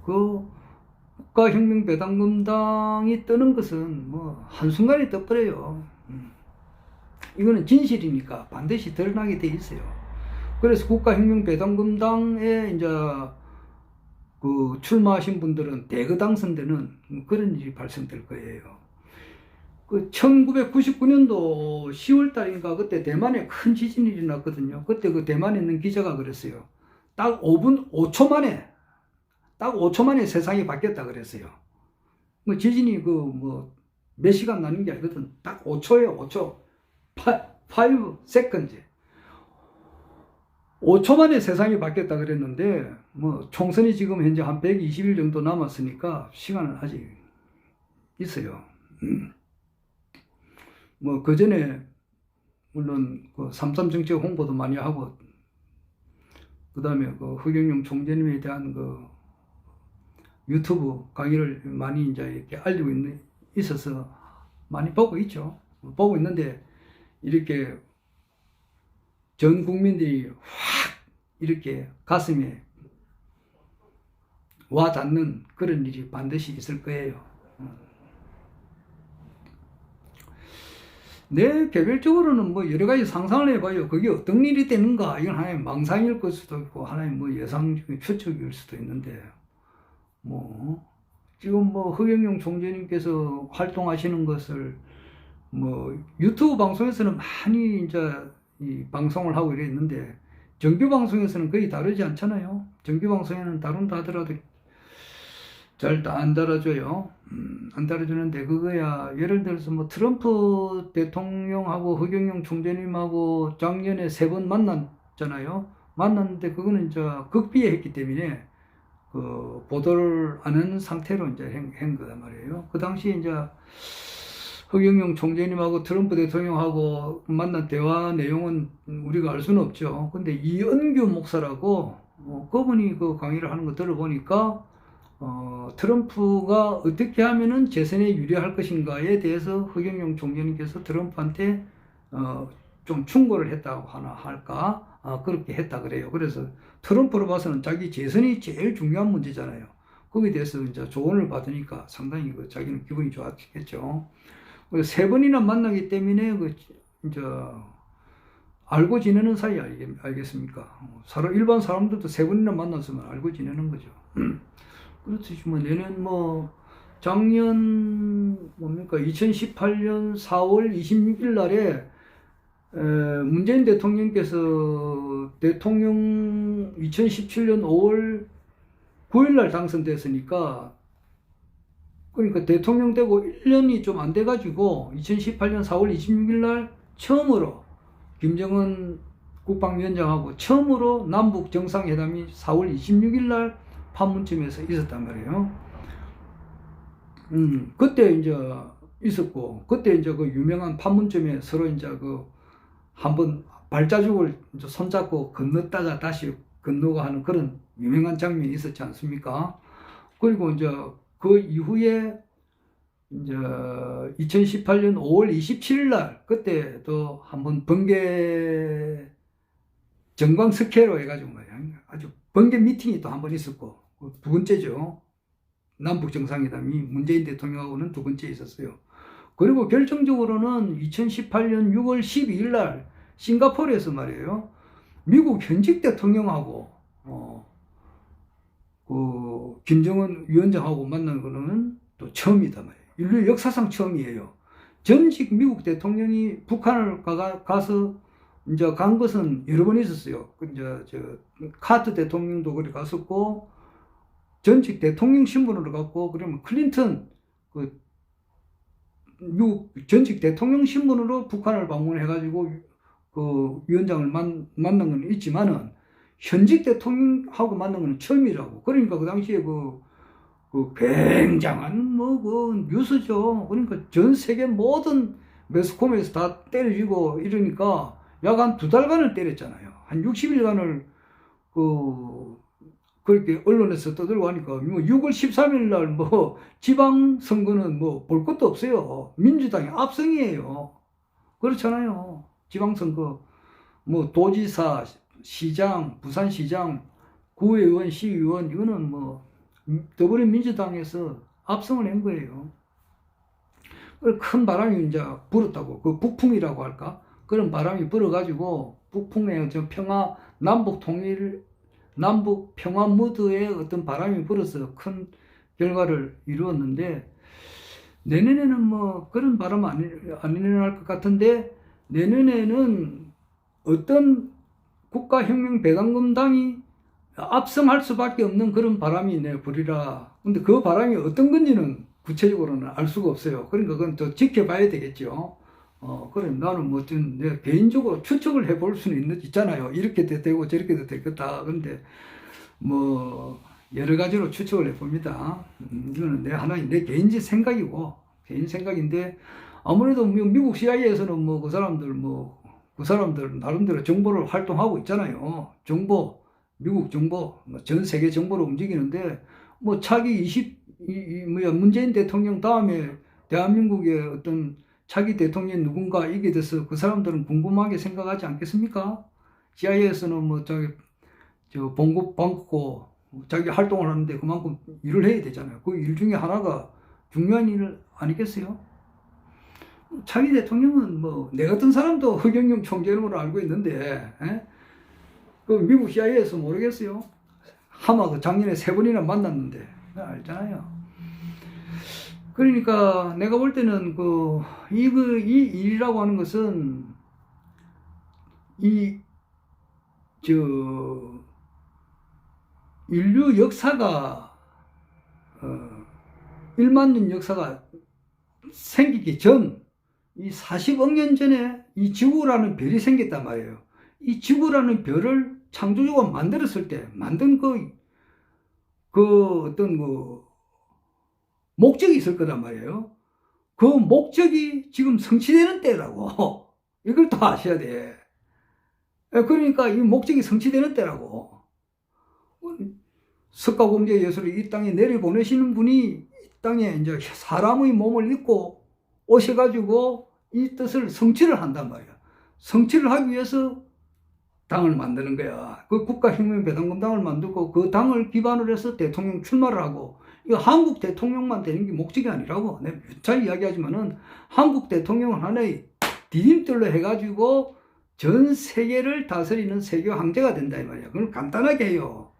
그 국가혁명배당금당이 뜨는 것은 한순간에 떠버려요. 이거는 진실이니까 반드시 드러나게 돼 있어요. 그래서 국가혁명배당금당에 이제 출마하신 분들은 대거 당선되는 그런 일이 발생될 거예요. 1999년도 10월 달인가 그때 대만에 큰 지진이 일어났거든요. 그때 그 대만에 있는 기자가 그랬어요. 딱 5초 만에 세상이 바뀌었다 그랬어요. 지진이 몇 시간 나는 게 아니거든. 딱 5초예요, 5초. 5 seconds. 5초 만에 세상이 바뀌었다 그랬는데, 총선이 지금 현재 한 120일 정도 남았으니까 시간은 아직 있어요. 그 전에, 물론, 3.3 정책 홍보도 많이 하고, 그 다음에 허경영 총재님에 대한 유튜브 강의를 많이 이제 이렇게 알리고 있어서 많이 보고 있죠. 보고 있는데, 이렇게 전 국민들이 확 이렇게 가슴에 와 닿는 그런 일이 반드시 있을 거예요. 개별적으로는 여러 가지 상상을 해봐요. 그게 어떤 일이 되는가? 이건 하나의 망상일 걸 수도 있고, 하나의 예상적인 추측일 수도 있는데, 지금 허경영 총재님께서 활동하시는 것을 유튜브 방송에서는 많이 이제 이 방송을 하고 이랬는데, 정규 방송에서는 거의 다루지 않잖아요. 정규 방송에는 다룬다 하더라도 잘 안 다뤄줘요. 안 다뤄주는데, 그거야, 예를 들어서 트럼프 대통령하고 허경영 총재님하고 작년에 3번 만났잖아요. 만났는데, 그거는 이제 극비에 했기 때문에, 보도를 안 하는 상태로 이제 한 거단 말이에요. 그 당시에 이제 허경영 총재님하고 트럼프 대통령하고 만난 대화 내용은 우리가 알 수는 없죠. 근데 이은규 목사라고, 그분이 강의를 하는 거 들어보니까, 트럼프가 어떻게 하면은 재선에 유리할 것인가에 대해서 허경영 총재님께서 트럼프한테 좀 충고를 했다고 할까 그렇게 했다 그래요. 그래서 트럼프로 봐서는 자기 재선이 제일 중요한 문제잖아요. 거기에 대해서 이제 조언을 받으니까 상당히 자기는 기분이 좋았겠죠. 그래서 3번이나 만나기 때문에 이제 알고 지내는 사이 알겠습니까? 일반 사람들도 3번이나 만났으면 알고 지내는 거죠. 그렇듯이 내년 작년 2018년 4월 26일 날에 문재인 대통령께서 대통령 2017년 5월 9일 날 당선됐으니까, 그러니까 대통령 되고 1년이 좀 안 돼가지고 2018년 4월 26일 날 처음으로 김정은 국방위원장하고 처음으로 남북 정상회담이 4월 26일 날 판문점에서 있었단 말이에요. 그때 이제 있었고, 그때 이제 유명한 판문점에 서로 이제 한번 발자국을 이제 손잡고 건넜다가 다시 건너고 하는 그런 유명한 장면이 있었지 않습니까? 그리고 이제 그 이후에 이제 2018년 5월 27일 날 그때도 한번 번개 정광석회로 해가지고 말이야, 아주 번개 미팅이 또 한번 있었고, 2번째죠. 남북 정상회담이 문재인 대통령하고는 2번째 있었어요. 그리고 결정적으로는 2018년 6월 12일 날 싱가포르에서 말이에요, 미국 현직 대통령하고 김정은 위원장하고 만난 거는 또 처음이다 말이에요. 인류 역사상 처음이에요. 전직 미국 대통령이 북한을 가서 이제 간 것은 여러 번 있었어요. 이제 카트 대통령도 그리 갔었고, 전직 대통령 신분으로 갔고, 그러면 클린턴 미국 전직 대통령 신분으로 북한을 방문해가지고 위원장을 만난 건 있지만은 현직 대통령하고 만난 건 처음이라고. 그러니까 그 당시에 굉장한 뉴스죠. 그러니까 전 세계 모든 매스컴에서 다 때려주고 이러니까 약 한 2달간을 때렸잖아요. 한 60일간을 그렇게 언론에서 떠들고 하니까 뭐 6월 13일 날 뭐 지방선거는 뭐 볼 것도 없어요. 민주당이 압승이에요. 그렇잖아요. 지방선거 뭐 도지사, 시장, 부산시장, 구의원, 시의원 이거는 뭐 더불어민주당에서 압승을 한 거예요. 큰 바람이 이제 불었다고, 그 북풍이라고 할까? 그런 바람이 불어가지고 북풍의 평화, 남북 통일, 남북 평화 무드의 어떤 바람이 불어서 큰 결과를 이루었는데, 내년에는 뭐 그런 바람 안 일어날 것 같은데, 내년에는 어떤 국가혁명배당금당이 압승할 수밖에 없는 그런 바람이 불이라. 근데 그 바람이 어떤 건지는 구체적으로는 알 수가 없어요. 그러니까 그건 더 지켜봐야 되겠죠. 그래, 나는 뭐, 내가 개인적으로 추측을 해볼 수는 있잖아요. 이렇게 되고 저렇게 되겠다. 근데, 뭐, 여러 가지로 추측을 해봅니다. 이거는 내 개인적 생각이고, 개인 생각인데, 아무래도 미국 CIA에서는 뭐, 그 사람들 나름대로 정보를 활동하고 있잖아요. 미국 정보, 전 세계 정보로 움직이는데, 뭐, 차기 문재인 대통령 다음에 대한민국의 어떤 차기 대통령이 누군가 이게 돼서 그 사람들은 궁금하게 생각하지 않겠습니까? CIA에서는 뭐 봉급 받고 자기 활동을 하는데 그만큼 일을 해야 되잖아요. 그 일 중에 하나가 중요한 일 아니겠어요? 차기 대통령은 뭐 내 같은 사람도 허경영 총재로 알고 있는데, 그 미국 CIA에서 모르겠어요. 하마도 작년에 3번이나 만났는데 알잖아요. 그러니까 내가 볼 때는 이 일이라고 하는 것은 인류 역사가 1만 년 역사가 생기기 전 이 40억 년 전에 이 지구라는 별이 생겼단 말이에요. 이 지구라는 별을 창조주가 만들었을 때 만든 어떤 목적이 있을 거란 말이에요. 그 목적이 지금 성취되는 때라고. 이걸 또 아셔야 돼. 그러니까 이 목적이 성취되는 때라고. 석가공제 예수를 이 땅에 내려보내시는 분이 이 땅에 이제 사람의 몸을 입고 오셔가지고 이 뜻을 성취를 한단 말이야. 성취를 하기 위해서 당을 만드는 거야. 그 국가혁명배당금당을 만들고 그 당을 기반으로 해서 대통령 출마를 하고, 이거 한국 대통령만 되는 게 목적이 아니라고. 내가 잘 이야기하지만은 한국 대통령은 하나의 디딤돌로 해가지고 전 세계를 다스리는 세계 황제가 된다 이 말이야. 그걸 간단하게 해요.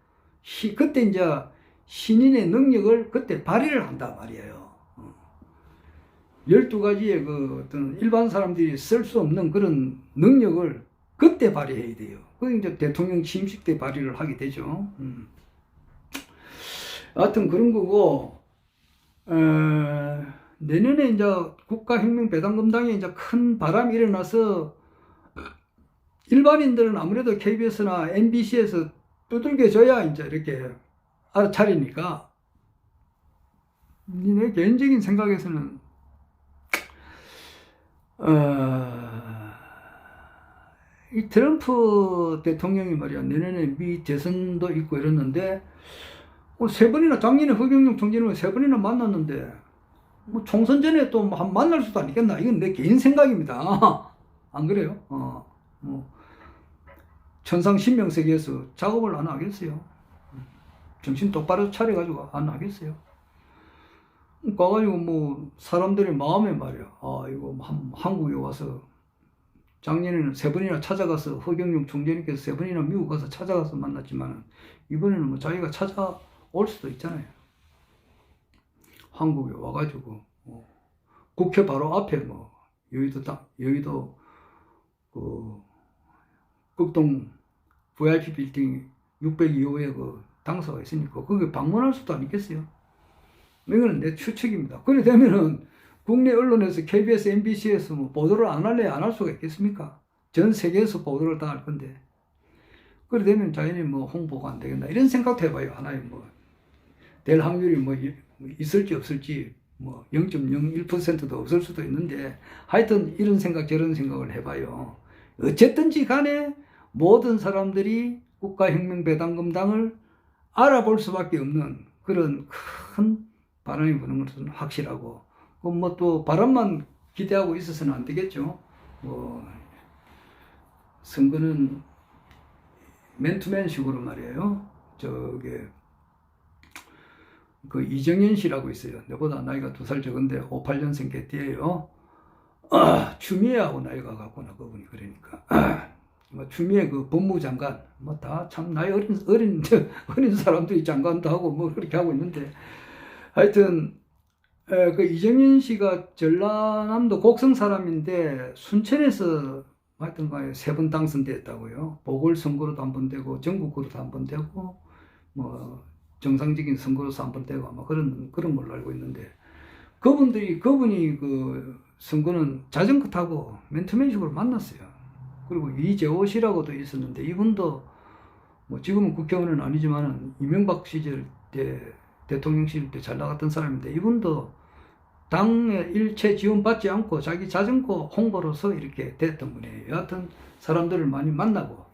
그때 이제 신인의 능력을 그때 발휘를 한단 말이에요. 12가지의 어떤 일반 사람들이 쓸 수 없는 그런 능력을 그때 발휘해야 돼요. 그 이제 대통령 취임식 때 발휘를 하게 되죠. 하여튼 그런 거고, 내년에 이제 국가혁명배당금당에 이제 큰 바람이 일어나서 일반인들은 아무래도 KBS나 MBC에서 두들겨줘야 이제 이렇게 알아차리니까, 내 개인적인 생각에서는 이 트럼프 대통령이 말이야, 내년에 미 대선도 있고 이랬는데, 3번이나, 작년에 허경영 총재는 3번이나 만났는데, 뭐 총선 전에 또 만날 수도 아니겠나? 이건 내 개인 생각입니다. 안 그래요? 뭐, 천상 신명세계에서 작업을 안 하겠어요? 정신 똑바로 차려가지고 안 하겠어요? 가가지고 뭐, 사람들의 마음에 말이야. 이거 한국에 와서, 작년에는 3번이나 찾아가서, 허경영 총재님께서 3번이나 미국 가서 찾아가서 만났지만, 이번에는 뭐 자기가 찾아올 수도 있잖아요. 한국에 와가지고, 국회 바로 앞에 여의도 극동 VIP 빌딩 602호에 당사가 있으니까, 거기 방문할 수도 아니겠어요? 이거는 내 추측입니다. 그래 되면은, 국내 언론에서 KBS, MBC에서 뭐 보도를 안 할래 안 할 수가 있겠습니까? 전 세계에서 보도를 다 할 건데. 그래 되면 자연히 뭐 홍보가 안 되겠나 이런 생각도 해봐요. 하나의 뭐 될 확률이 뭐 있을지 없을지 뭐 0.01%도 없을 수도 있는데, 하여튼 이런 생각 저런 생각을 해봐요. 어쨌든지 간에 모든 사람들이 국가혁명배당금당을 알아볼 수밖에 없는 그런 큰 바람이 부는 것은 확실하고, 뭐 또 바람만 기대하고 있어서는 안 되겠죠. 뭐 선거는 맨투맨식으로 말이에요. 저게 그 이정현 씨라고 있어요. 내보다 나이가 2살 적은데 58년생 개띠예요. 추미애하고 나이가 같구나 그분이. 그러니까 뭐 추미애 그 법무장관 뭐 다 참 나이 어린 사람들이 장관도 하고 뭐 그렇게 하고 있는데, 하여튼 그 이정현 씨가 전라남도 곡성 사람인데 순천에서 하여튼 간에 3번 당선됐다고요. 보궐선거로도 1번 되고 전국구로도 1번 되고 뭐 정상적인 선거로서 1번 되고 아마 그런 걸로 알고 있는데, 그분이 그 선거는 자전거 타고 맨투맨식으로 만났어요. 그리고 이재호 씨라고도 있었는데, 이분도 뭐 지금은 국회의원은 아니지만은 이명박 시절 때 대통령 시절 때 잘 나갔던 사람인데, 이분도 당에 일체 지원받지 않고 자기 자전거 홍보로서 이렇게 됐던 분이에요. 여하튼 사람들을 많이 만나고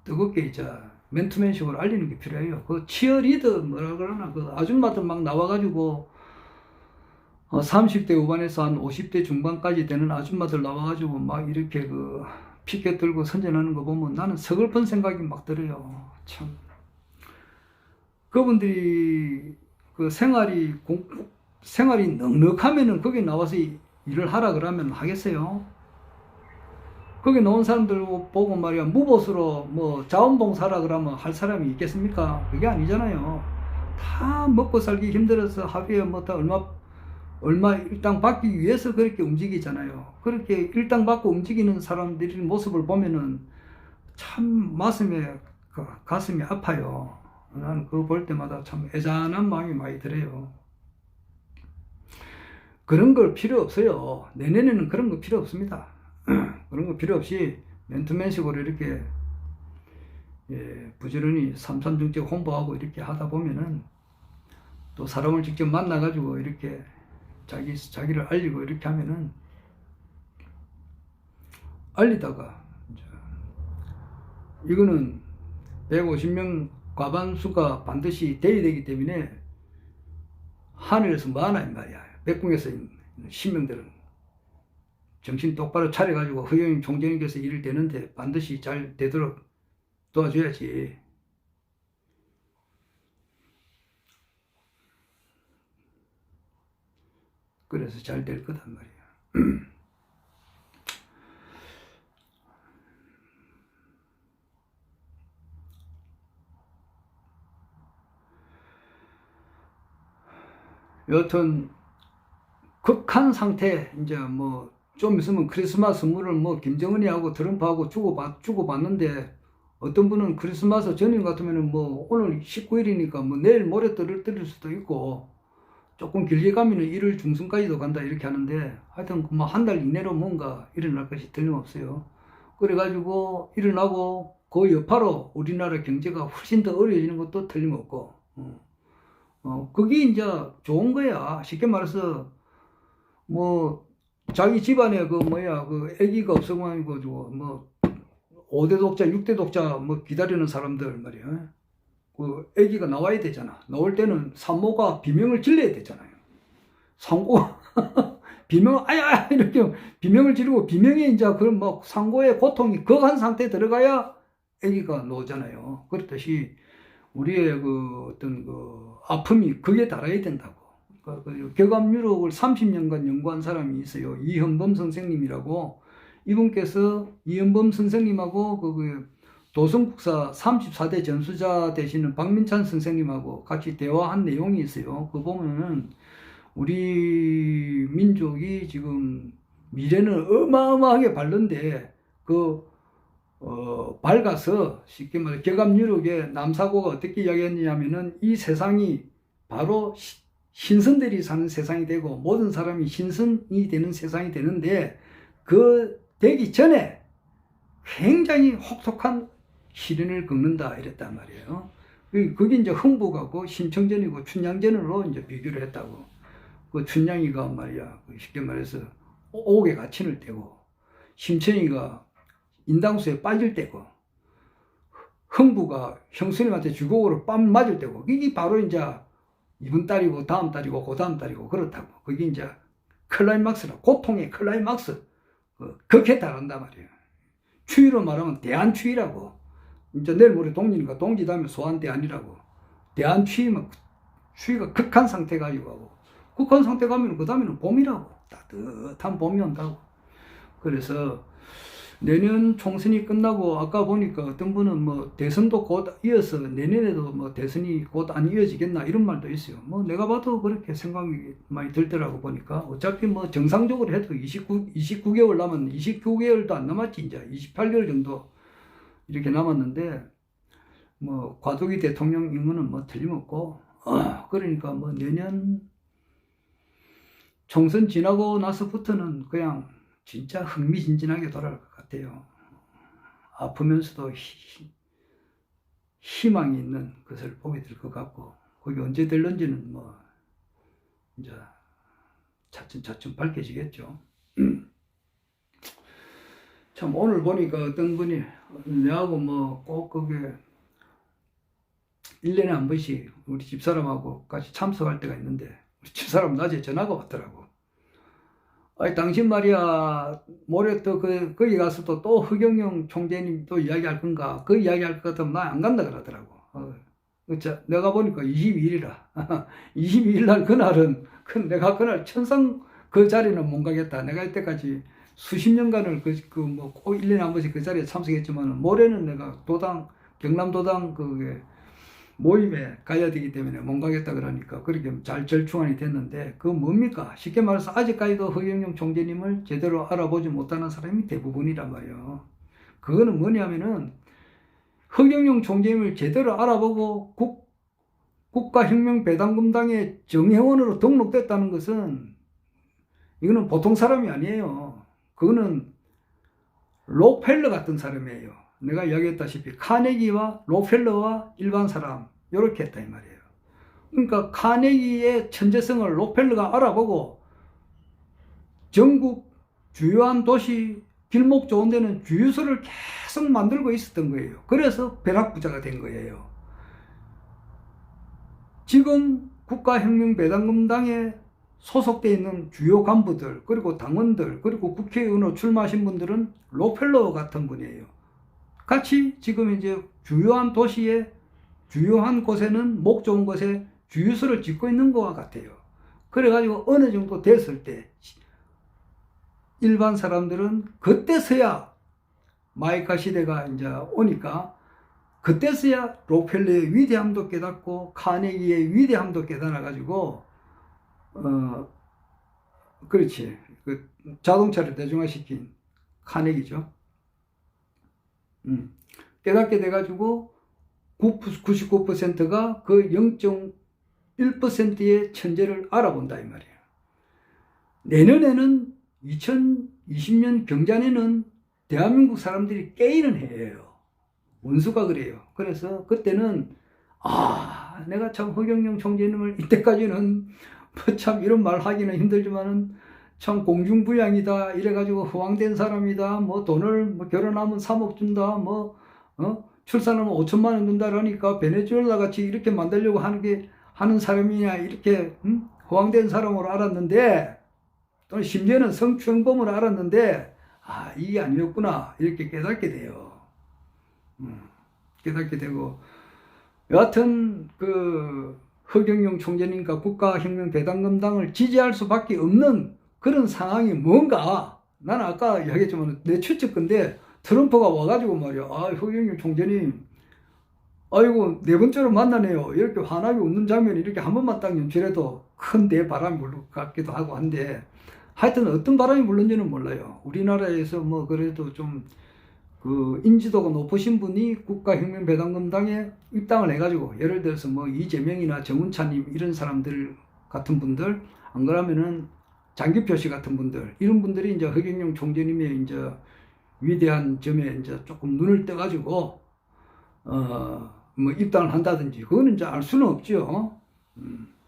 뜨겁게 이제 맨투맨식으로 알리는 게 필요해요. 그 치어리더 뭐라 그러나 그 아줌마들 막 나와가지고 30대 후반에서 한 50대 중반까지 되는 아줌마들 나와가지고 막 이렇게 그 피켓 들고 선전하는 거 보면 나는 서글픈 생각이 막 들어요. 참 그분들이 그 생활이 넉넉하면은 거기 나와서 일을 하라 그러면 하겠어요? 거기 나온 사람들 보고 말이야, 무보수로 뭐 자원봉사라 그러면 할 사람이 있겠습니까? 그게 아니잖아요. 다 먹고 살기 힘들어서 하루에 뭐 다 얼마 일당 받기 위해서 그렇게 움직이잖아요. 그렇게 일당 받고 움직이는 사람들의 모습을 보면은 참 가슴이 아파요. 나는 그거 볼 때마다 참 애잔한 마음이 많이 들어요. 그런 걸 필요 없어요. 내년에는 그런 거 필요 없습니다. 그런 거 필요 없이 맨투맨식으로 이렇게 부지런히 삼삼정책 홍보하고 이렇게 하다 보면은, 또 사람을 직접 만나가지고 이렇게 자기를 알리고 이렇게 하면은, 알리다가 이거는 150명 과반수가 반드시 돼야 되기 때문에 하늘에서 많아 이 말이야. 백궁에서 신명들은 정신 똑바로 차려가지고 허영임 총재님께서 일을 되는데 반드시 잘 되도록 도와줘야지. 그래서 잘 될 거단 말이야. 여튼 극한 상태, 이제 뭐 좀 있으면 크리스마스 선물을 뭐 김정은이하고 트럼프하고 주고받는데, 어떤 분은 크리스마스 전임 같으면은 뭐 오늘 19일이니까 뭐 내일 모레 떨어뜨릴 수도 있고, 조금 길게 가면은 1월 중순까지도 간다 이렇게 하는데, 하여튼 뭐 한 달 이내로 뭔가 일어날 것이 틀림없어요. 그래가지고 일어나고 그 여파로 우리나라 경제가 훨씬 더 어려워지는 것도 틀림없고, 그게 이제 좋은 거야. 쉽게 말해서 뭐 자기 집안에 그 애기가 없어가지고 뭐 5대 독자 6대 독자 뭐 기다리는 사람들 말이야. 그 애기가 나와야 되잖아. 나올 때는 산모가 비명을 질러야 되잖아요. 산모가 비명 아야 이렇게 비명을 지르고, 비명에 이제 그런 뭐 산고의 고통이 극한 상태에 들어가야 애기가 나오잖아요. 그렇듯이 우리의 그 어떤 그 아픔이 극에 달해야 된다고. 그 교감유록을 30년간 연구한 사람이 있어요. 이현범 선생님이라고. 이분께서 이현범 선생님하고 그 도성국사 34대 전수자 되시는 박민찬 선생님하고 같이 대화한 내용이 있어요. 그거 보면은 우리 민족이 지금 미래는 어마어마하게 밝은데, 밝아서 쉽게 말해 교감유록에 남사고가 어떻게 이야기했냐면은, 이 세상이 바로 신선들이 사는 세상이 되고 모든 사람이 신선이 되는 세상이 되는데, 그 되기 전에 굉장히 혹독한 시련을 겪는다 이랬단 말이에요. 그게 이제 흥부가고 심청전이고 춘향전으로 이제 비교를 했다고. 그 춘향이가 말이야 쉽게 말해서 옥에 갇힌을 때고, 심청이가 인당수에 빠질 때고, 흥부가 형수님한테 주걱으로 빰 맞을 때고, 이게 바로 이제 이번 달이고 다음 달이고 그 다음 달이고 그렇다고. 그게 이제 클라이막스라, 고통의 클라이막스, 극에 달한단 말이에요. 추위로 말하면 대한추위라고. 이제 내일 모레 동지니까 동지 다음에 소환대한이라고. 대한추위면 추위가 극한 상태 가지고 하고, 극한 상태 가면 그 다음에는 봄이라고. 따뜻한 봄이 온다고. 그래서 내년 총선이 끝나고, 아까 보니까 어떤 분은 뭐 대선도 곧 이어서 내년에도 뭐 대선이 곧 안 이어지겠나 이런 말도 있어요. 뭐 내가 봐도 그렇게 생각이 많이 들더라고. 보니까 어차피 뭐 정상적으로 해도 29개월 남았는데, 29개월도 안 남았지. 이제 28개월 정도 이렇게 남았는데, 뭐 과도기 대통령 임무는 뭐 틀림없고, 그러니까 뭐 내년 총선 지나고 나서부터는 그냥 진짜 흥미진진하게 돌아갈 것 같아요. 아프면서도 희망이 있는 것을 보게 될 것 같고, 그게 언제 될런지는 뭐 이제 차츰차츰 밝혀지겠죠. 참 오늘 보니까 어떤 분이 내하고 뭐 꼭 그게 1년에 한 번씩 우리 집사람하고 같이 참석할 때가 있는데, 우리 집사람 낮에 전화가 왔더라고. 아니, 당신 말이야, 모레 또 거기 가서 또 허경영 총재님 또 이야기할 건가? 그 이야기할 것 같으면 나 안 간다 그러더라고. 내가 보니까 22일이라. 22일 날 그날은, 내가 그날 천상 그 자리는 못 가겠다. 내가 이때까지 수십 년간을 뭐 꼭 1년에 한 번씩 그 자리에 참석했지만, 모레는 내가 경남도당 모임에 가야 되기 때문에 못 가겠다 그러니까 그렇게 잘 절충안이 됐는데, 그거 뭡니까? 쉽게 말해서 아직까지도 허경영 총재님을 제대로 알아보지 못하는 사람이 대부분이란 말이에요. 그거는 뭐냐면은, 허경영 총재님을 제대로 알아보고 국가혁명배당금당의 정회원으로 등록됐다는 것은, 이거는 보통 사람이 아니에요. 그거는 록펠러 같은 사람이에요. 내가 이야기했다시피 카네기와 록펠러와 일반 사람, 이렇게 했다 이 말이에요. 그러니까 카네기의 천재성을 록펠러가 알아보고 전국 주요한 도시 길목 좋은 데는 주유소를 계속 만들고 있었던 거예요. 그래서 벼락부자가 된 거예요. 지금 국가혁명배당금당에 소속되어 있는 주요 간부들, 그리고 당원들, 그리고 국회의원으로 출마하신 분들은 록펠러 같은 분이에요. 같이 지금 이제 주요한 도시에, 주요한 곳에는, 목 좋은 곳에 주유소를 짓고 있는 것과 같아요. 그래가지고 어느 정도 됐을 때 일반 사람들은 그때서야, 마이카 시대가 이제 오니까 그때서야 록펠러의 위대함도 깨닫고 카네기의 위대함도 깨달아가지고 그렇지, 자동차를 대중화시킨 카네기죠. 깨닫게 돼가지고 99%가 그 0.1%의 천재를 알아본다 이 말이에요. 내년에는 2020년 경자년은 대한민국 사람들이 깨이는 해예요. 원수가 그래요. 그래서 그때는 내가 참 허경영 총재님을 이때까지는 참 이런 말 하기는 힘들지만은 참 공중부양이다, 이래가지고 허황된 사람이다, 뭐 돈을 뭐 결혼하면 3억 준다, 출산하면 5천만 원 준다 그러니까 베네수엘라 같이 이렇게 만들려고 하는 사람이냐, 이렇게 허황된 사람으로 알았는데, 또 심지어는 성추행범으로 알았는데, 이게 아니었구나, 이렇게 깨닫게 돼요. 깨닫게 되고, 여하튼 허경영 총재님과 국가혁명배당금당을 지지할 수밖에 없는 그런 상황이 뭔가, 나는 아까 이야기했지만 내 추측 건데, 트럼프가 와가지고 말이야, 허경영 총재님, 아이고 네 번째로 만나네요, 이렇게 환하게 웃는 장면이 이렇게 한 번만 딱 연출해도 큰 대바람이 불 것 같기도 하고 한데, 하여튼 어떤 바람이 불는지는 몰라요. 우리나라에서 뭐 그래도 좀 인지도가 높으신 분이 국가혁명배당금당에 입당을 해가지고, 예를 들어서 뭐 이재명이나 정운찬님 이런 사람들 같은 분들, 안 그러면은 장기표 씨 같은 분들, 이런 분들이 이제 허경영 총재님의 이제 위대한 점에 이제 조금 눈을 떠가지고 뭐 입당을 한다든지, 그거는 이제 알 수는 없죠.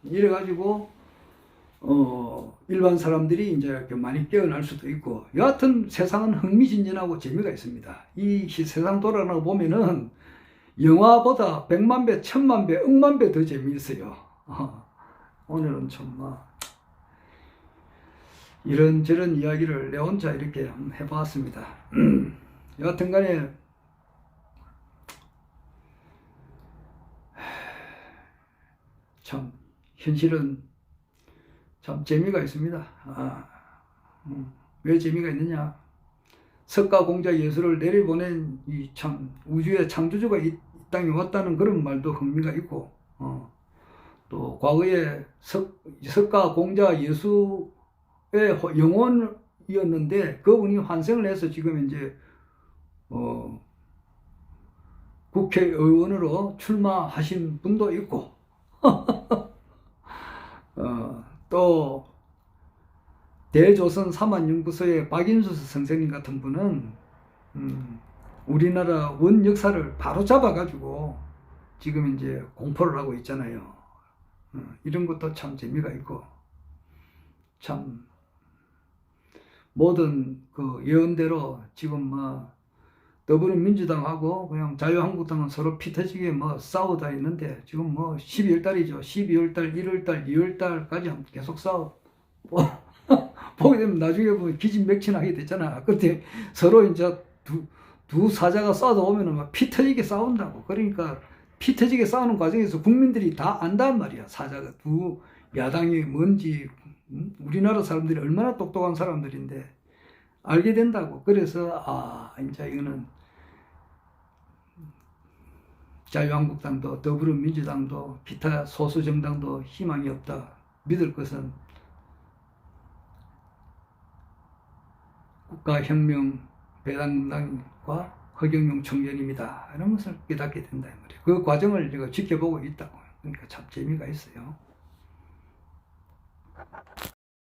이래가지고 일반 사람들이 이제 이렇게 많이 깨어날 수도 있고, 여하튼 세상은 흥미진진하고 재미가 있습니다. 이 세상 돌아가고 보면은 영화보다 100만 배, 1000만 배, 억만 배 더 재미있어요. 오늘은 좀 이런저런 이야기를 내 혼자 이렇게 한번 해봤습니다. 여하튼 간에 참 현실은 참 재미가 있습니다. 왜 재미가 있느냐? 석가공자 예수를 내려보낸 이 참 우주의 창조주가 이 땅에 왔다는 그런 말도 흥미가 있고, 또 과거에 석가공자 예수의 영혼이었는데 그분이 환생을 해서 지금 이제 국회의원으로 출마하신 분도 있고, 또 대조선 사만연구소의 박인수 선생님 같은 분은 우리나라 원 역사를 바로 잡아가지고 지금 이제 공포를 하고 있잖아요. 이런 것도 참 재미가 있고, 참 모든 그 예언대로 지금 더불어민주당하고 그냥 자유한국당은 서로 피 터지게 싸우다 있는데, 지금 12월 달이죠. 12월 달, 1월 달, 2월 달까지 계속 싸워. 보게 되면 나중에 보면 기진맥진하게 됐잖아. 그때 서로 이제 두 사자가 싸워오면은 막 피 터지게 싸운다고. 그러니까 피 터지게 싸우는 과정에서 국민들이 다 안단 말이야. 사자가 두 야당이 뭔지. 우리나라 사람들이 얼마나 똑똑한 사람들인데 알게 된다고. 그래서 이제 이거는 자유한국당도 더불어민주당도 기타 소수 정당도 희망이 없다. 믿을 것은 국가혁명배당당과 허경영 총련입니다. 이런 것을 깨닫게 된다. 그 과정을 제가 지켜보고 있다고. 그러니까 참 재미가 있어요.